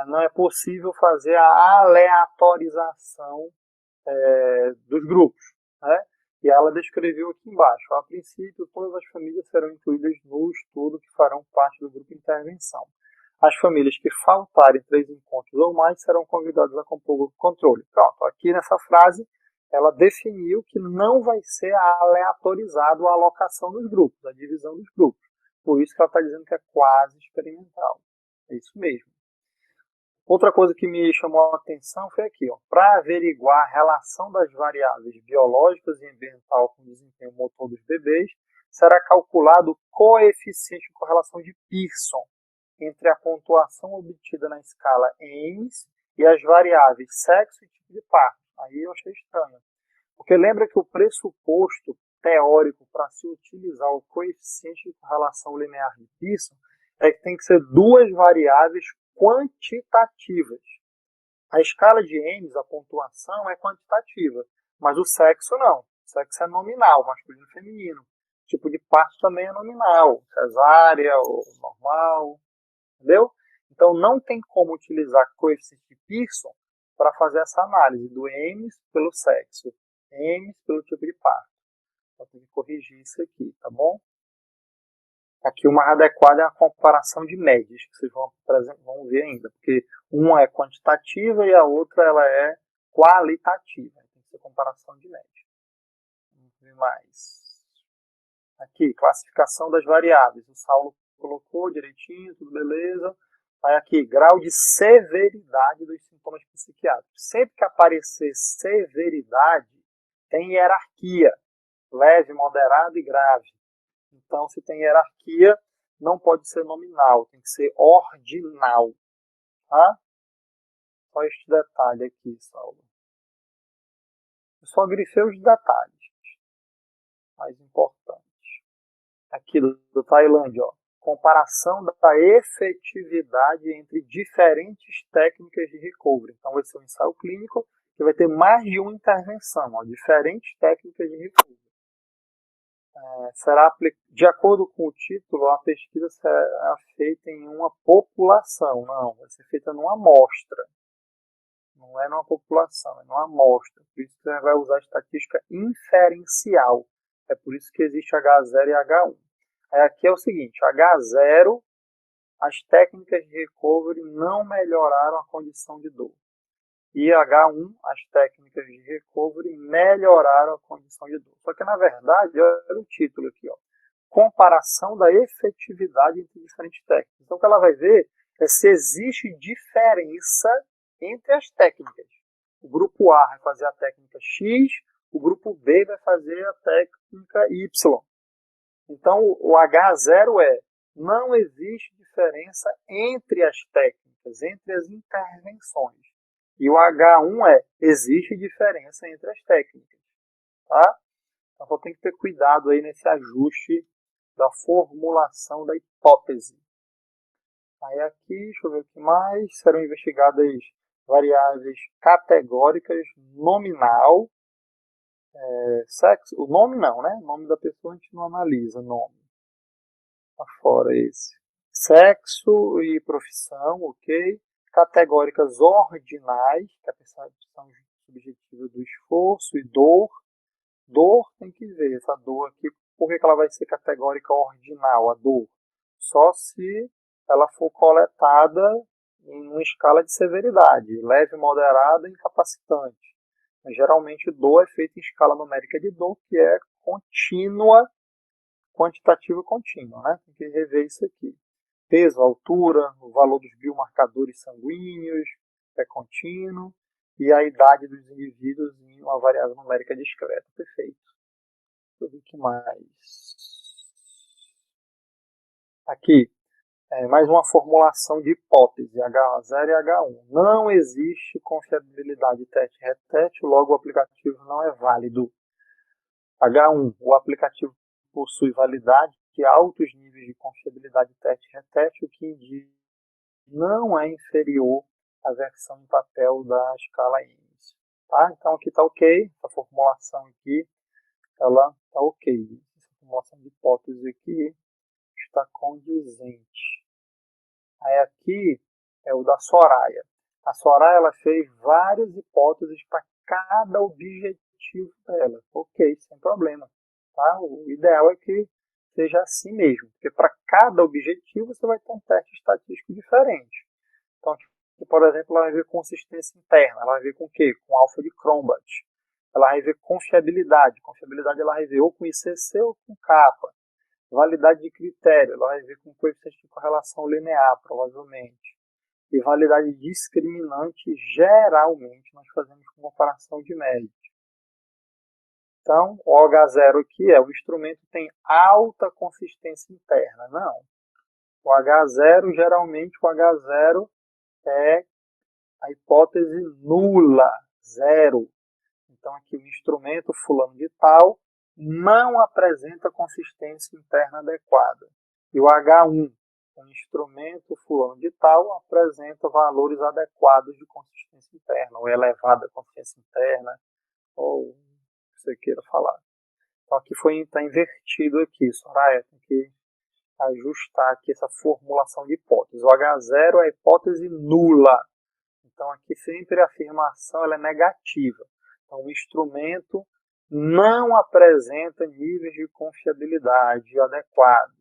não é possível fazer a aleatorização dos grupos. Né? E ela descreveu aqui embaixo. A princípio, todas as famílias serão incluídas no estudo que farão parte do grupo de intervenção. As famílias que faltarem 3 encontros ou mais serão convidadas a compor o grupo controle. Pronto, aqui nessa frase, ela definiu que não vai ser aleatorizado a alocação dos grupos, a divisão dos grupos. Por isso que ela está dizendo que é quase experimental. É isso mesmo. Outra coisa que me chamou a atenção foi aqui, para averiguar a relação das variáveis biológicas e ambiental com o desempenho motor dos bebês, será calculado o coeficiente de correlação de Pearson entre a pontuação obtida na escala Ames e as variáveis sexo e tipo de parto. Aí eu achei estranho, porque lembra que o pressuposto teórico para se utilizar o coeficiente de correlação linear de Pearson é que tem que ser duas variáveis quantitativas. A escala de Ames, a pontuação, é quantitativa, mas o sexo não. O sexo é nominal, masculino e feminino. O tipo de parto também é nominal, cesárea ou normal, entendeu? Então não tem como utilizar coeficiente de Pearson para fazer essa análise do Ames pelo sexo, Ames pelo tipo de parto. Então tem que corrigir isso aqui, tá bom? Aqui o mais adequado é a comparação de médias, que vocês vão ver ainda, porque uma é quantitativa e a outra ela é qualitativa. Tem que ser comparação de média. Vamos ver mais. Aqui, classificação das variáveis. O Saulo colocou direitinho, tudo beleza. Aí aqui, grau de severidade dos sintomas psiquiátricos. Sempre que aparecer severidade, tem hierarquia. Leve, moderado e grave. Então, se tem hierarquia, não pode ser nominal, tem que ser ordinal. Tá? Só este detalhe aqui, Saulo. Eu só grifei os detalhes mais importantes. Aqui do Tailândia, ó. Comparação da efetividade entre diferentes técnicas de recovery. Então, vai ser um ensaio clínico que vai ter mais de uma intervenção, ó, diferentes técnicas de recovery. Será de acordo com o título, a pesquisa será feita em uma população. Não, vai ser feita numa amostra. Não é numa população, é numa amostra. Por isso que você vai usar a estatística inferencial. É por isso que existe H0 e H1. Aí aqui é o seguinte, H0, as técnicas de recovery não melhoraram a condição de dor. E H1, as técnicas de recovery melhoraram a condição de dor. Só que, na verdade, olha o título aqui, ó, comparação da efetividade entre diferentes técnicas. Então, o que ela vai ver é se existe diferença entre as técnicas. O grupo A vai fazer a técnica X, o grupo B vai fazer a técnica Y. Então, o H0 não existe diferença entre as técnicas, entre as intervenções. E o H1 existe diferença entre as técnicas. Tá? Então, só tem que ter cuidado aí nesse ajuste da formulação da hipótese. Aí aqui, deixa eu ver o que mais. Serão investigadas variáveis categóricas, nominal, sexo. O nome não, né? O nome da pessoa a gente não analisa, nome. Tá fora esse. Sexo e profissão, ok. Categóricas ordinais, que é a percepção subjetiva do esforço e dor. Dor tem que ver, essa dor aqui, por que ela vai ser categórica ordinal, a dor? Só se ela for coletada em uma escala de severidade, leve, moderada e incapacitante. Mas, geralmente, dor é feita em escala numérica de dor, que é contínua, quantitativa contínua, né? Tem que rever isso aqui. Peso, altura, o valor dos biomarcadores sanguíneos é contínuo e a idade dos indivíduos em uma variável numérica discreta. Perfeito. Deixa eu ver o que mais. Aqui, mais uma formulação de hipótese, H0 e H1. Não existe confiabilidade tete-retete, logo o aplicativo não é válido. H1, o aplicativo possui validade de altos níveis de confiabilidade tete-retete, o que indica não é inferior à versão em papel da escala INES. Tá? Então aqui está ok, essa formulação aqui, ela está ok. Essa formulação de hipótese aqui está condizente. Aí aqui é o da Soraya. A Soraya ela fez várias hipóteses para cada objetivo dela. Ok, sem problema. Tá? O ideal é que seja assim mesmo, porque para cada objetivo você vai ter um teste estatístico diferente. Então, aqui, por exemplo, ela vai ver consistência interna, ela vai ver com o quê? Com alfa de Cronbach. Ela vai ver confiabilidade. Confiabilidade ela vai ver ou com ICC ou com capa. Validade de critério, ela vai ver com coeficiente de correlação linear, provavelmente. E validade discriminante, geralmente, nós fazemos com comparação de médias. Então, o H0 aqui o instrumento tem alta consistência interna. Não. O H0, geralmente, o H0 é a hipótese nula, zero. Então, aqui o instrumento fulano de tal não apresenta consistência interna adequada. E o H1, o instrumento fulano de tal, apresenta valores adequados de consistência interna, ou elevada consistência interna, ou o que você queira falar. Então aqui está invertido aqui, Soraya, tem que ajustar aqui essa formulação de hipótese. O H0 é a hipótese nula. Então aqui sempre a afirmação ela é negativa. Então o instrumento não apresenta níveis de confiabilidade adequados.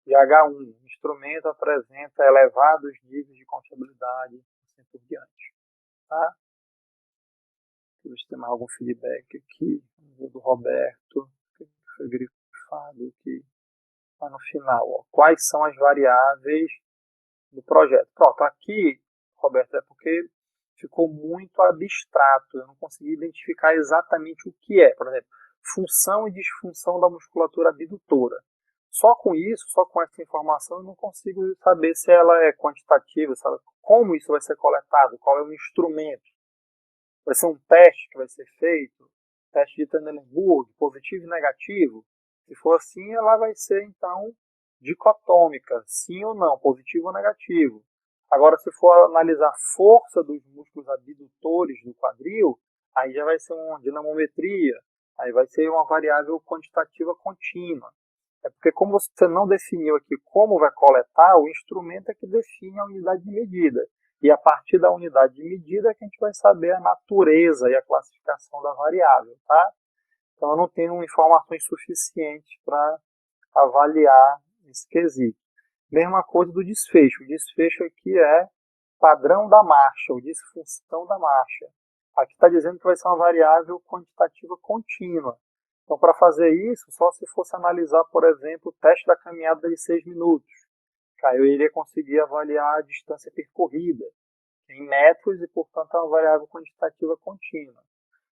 E H1, o instrumento apresenta elevados níveis de confiabilidade, assim por diante. Tá? Deixa eu ver se tem mais algum feedback aqui. Do Roberto, que foi grifado aqui. Lá no final, ó, quais são as variáveis do projeto? Pronto, aqui, Roberto, é porque ficou muito abstrato, eu não consegui identificar exatamente o que é. Por exemplo, função e disfunção da musculatura abdutora. Só com isso, só com essa informação, eu não consigo saber se ela é quantitativa, sabe? Como isso vai ser coletado, qual é o instrumento. Vai ser um teste que vai ser feito? teste de Trendelenburg, positivo e negativo. Se for assim, ela vai ser, então, dicotômica, sim ou não, positivo ou negativo. Agora, se for analisar a força dos músculos abdutores do quadril, aí já vai ser uma dinamometria, aí vai ser uma variável quantitativa contínua. É porque como você não definiu aqui como vai coletar, o instrumento é que define a unidade de medida. E a partir da unidade de medida é que a gente vai saber a natureza e a classificação da variável, tá? Então eu não tenho informações suficientes para avaliar esse quesito. Mesma coisa do desfecho. O desfecho aqui é padrão da marcha, ou disfunção da marcha. Aqui está dizendo que vai ser uma variável quantitativa contínua. Então, para fazer isso, só se fosse analisar, por exemplo, o teste da caminhada de 6 minutos. Aí eu iria conseguir avaliar a distância percorrida em metros e, portanto, é uma variável quantitativa contínua.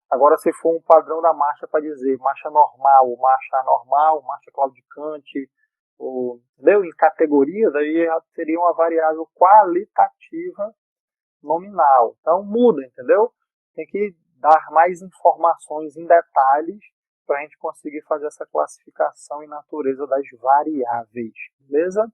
Agora, se for um padrão da marcha para dizer marcha normal, marcha anormal, marcha claudicante, entendeu? Em categorias, aí já seria uma variável qualitativa nominal. Então, muda, entendeu? Tem que dar mais informações em detalhes para a gente conseguir fazer essa classificação em natureza das variáveis. Beleza?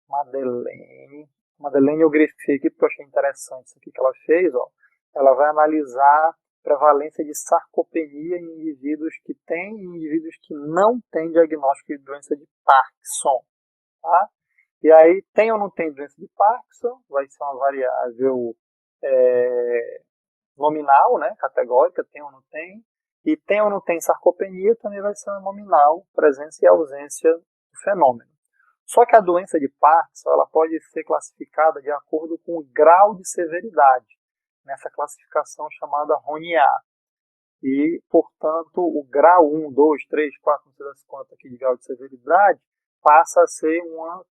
Madeleine eu grifei aqui porque eu achei interessante isso aqui que ela fez. Ó. Ela vai analisar prevalência de sarcopenia em indivíduos que têm e indivíduos que não têm diagnóstico de doença de Parkinson. Tá? E aí, tem ou não tem doença de Parkinson, vai ser uma variável nominal, né, categórica, tem ou não tem. E tem ou não tem sarcopenia também vai ser uma nominal, presença e ausência do fenômeno. Só que a doença de Parkinson ela pode ser classificada de acordo com o grau de severidade, nessa classificação chamada RONIA. E, portanto, o grau 1, 2, 3, 4, não sei das quantas aqui de grau de severidade, passa a ser uma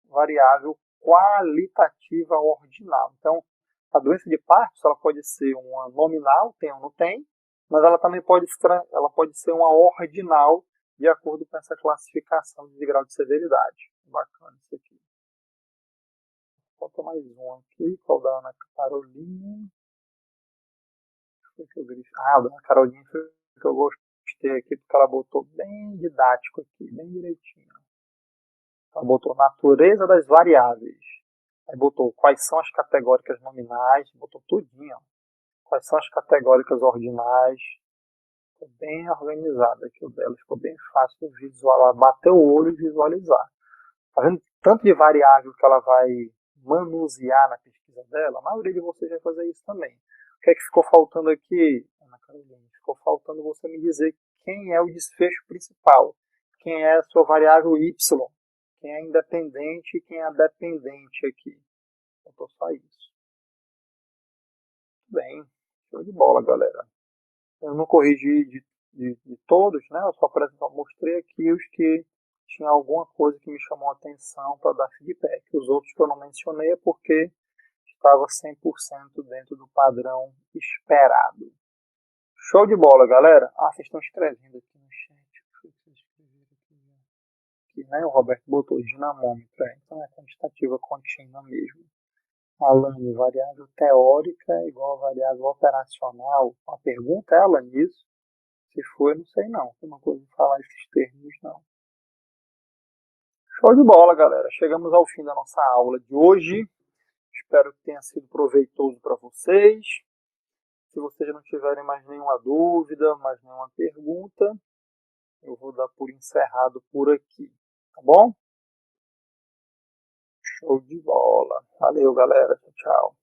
variável qualitativa ordinal. Então, a doença de Parkinson ela pode ser uma nominal, tem ou não tem, mas ela também pode ser uma ordinal de acordo com essa classificação de grau de severidade. Bacana isso aqui. Falta mais um aqui, qual da Ana Carolina. Ah, o da Ana Carolina foi o que eu gostei aqui, porque ela botou bem didático aqui, bem direitinho. Ela botou natureza das variáveis. Aí botou quais são as categóricas nominais, botou tudinho. Ó. Quais são as categóricas ordinais. Ficou bem organizado aqui o dela, ficou bem fácil de visualizar, bater o olho e visualizar. Tá vendo tanto de variável que ela vai manusear na pesquisa dela? A maioria de vocês vai fazer isso também. O que é que ficou faltando aqui, Ana Carolina? Ficou faltando você me dizer quem é o desfecho principal, quem é a sua variável Y, quem é independente e quem é dependente aqui. Faltou só isso. Muito bem, show de bola, galera. Eu não corrigi de todos, né? Eu só, por exemplo, mostrei aqui os que tinha alguma coisa que me chamou a atenção para dar feedback. Os outros que eu não mencionei é porque estava 100% dentro do padrão esperado. Show de bola, galera. Ah, vocês estão escrevendo aqui no chat. O que vocês escreveram aqui, né? O Roberto botou dinamômetro. Então é quantitativa contínua mesmo. Alane, variável teórica é igual a variável operacional. A pergunta é, Alane, isso? Se for, eu não sei não. Eu não consigo falar esses termos, não. Show de bola, galera. Chegamos ao fim da nossa aula de hoje. Espero que tenha sido proveitoso para vocês. Se vocês não tiverem mais nenhuma dúvida, mais nenhuma pergunta, eu vou dar por encerrado por aqui. Tá bom? Show de bola. Valeu, galera. Tchau, tchau.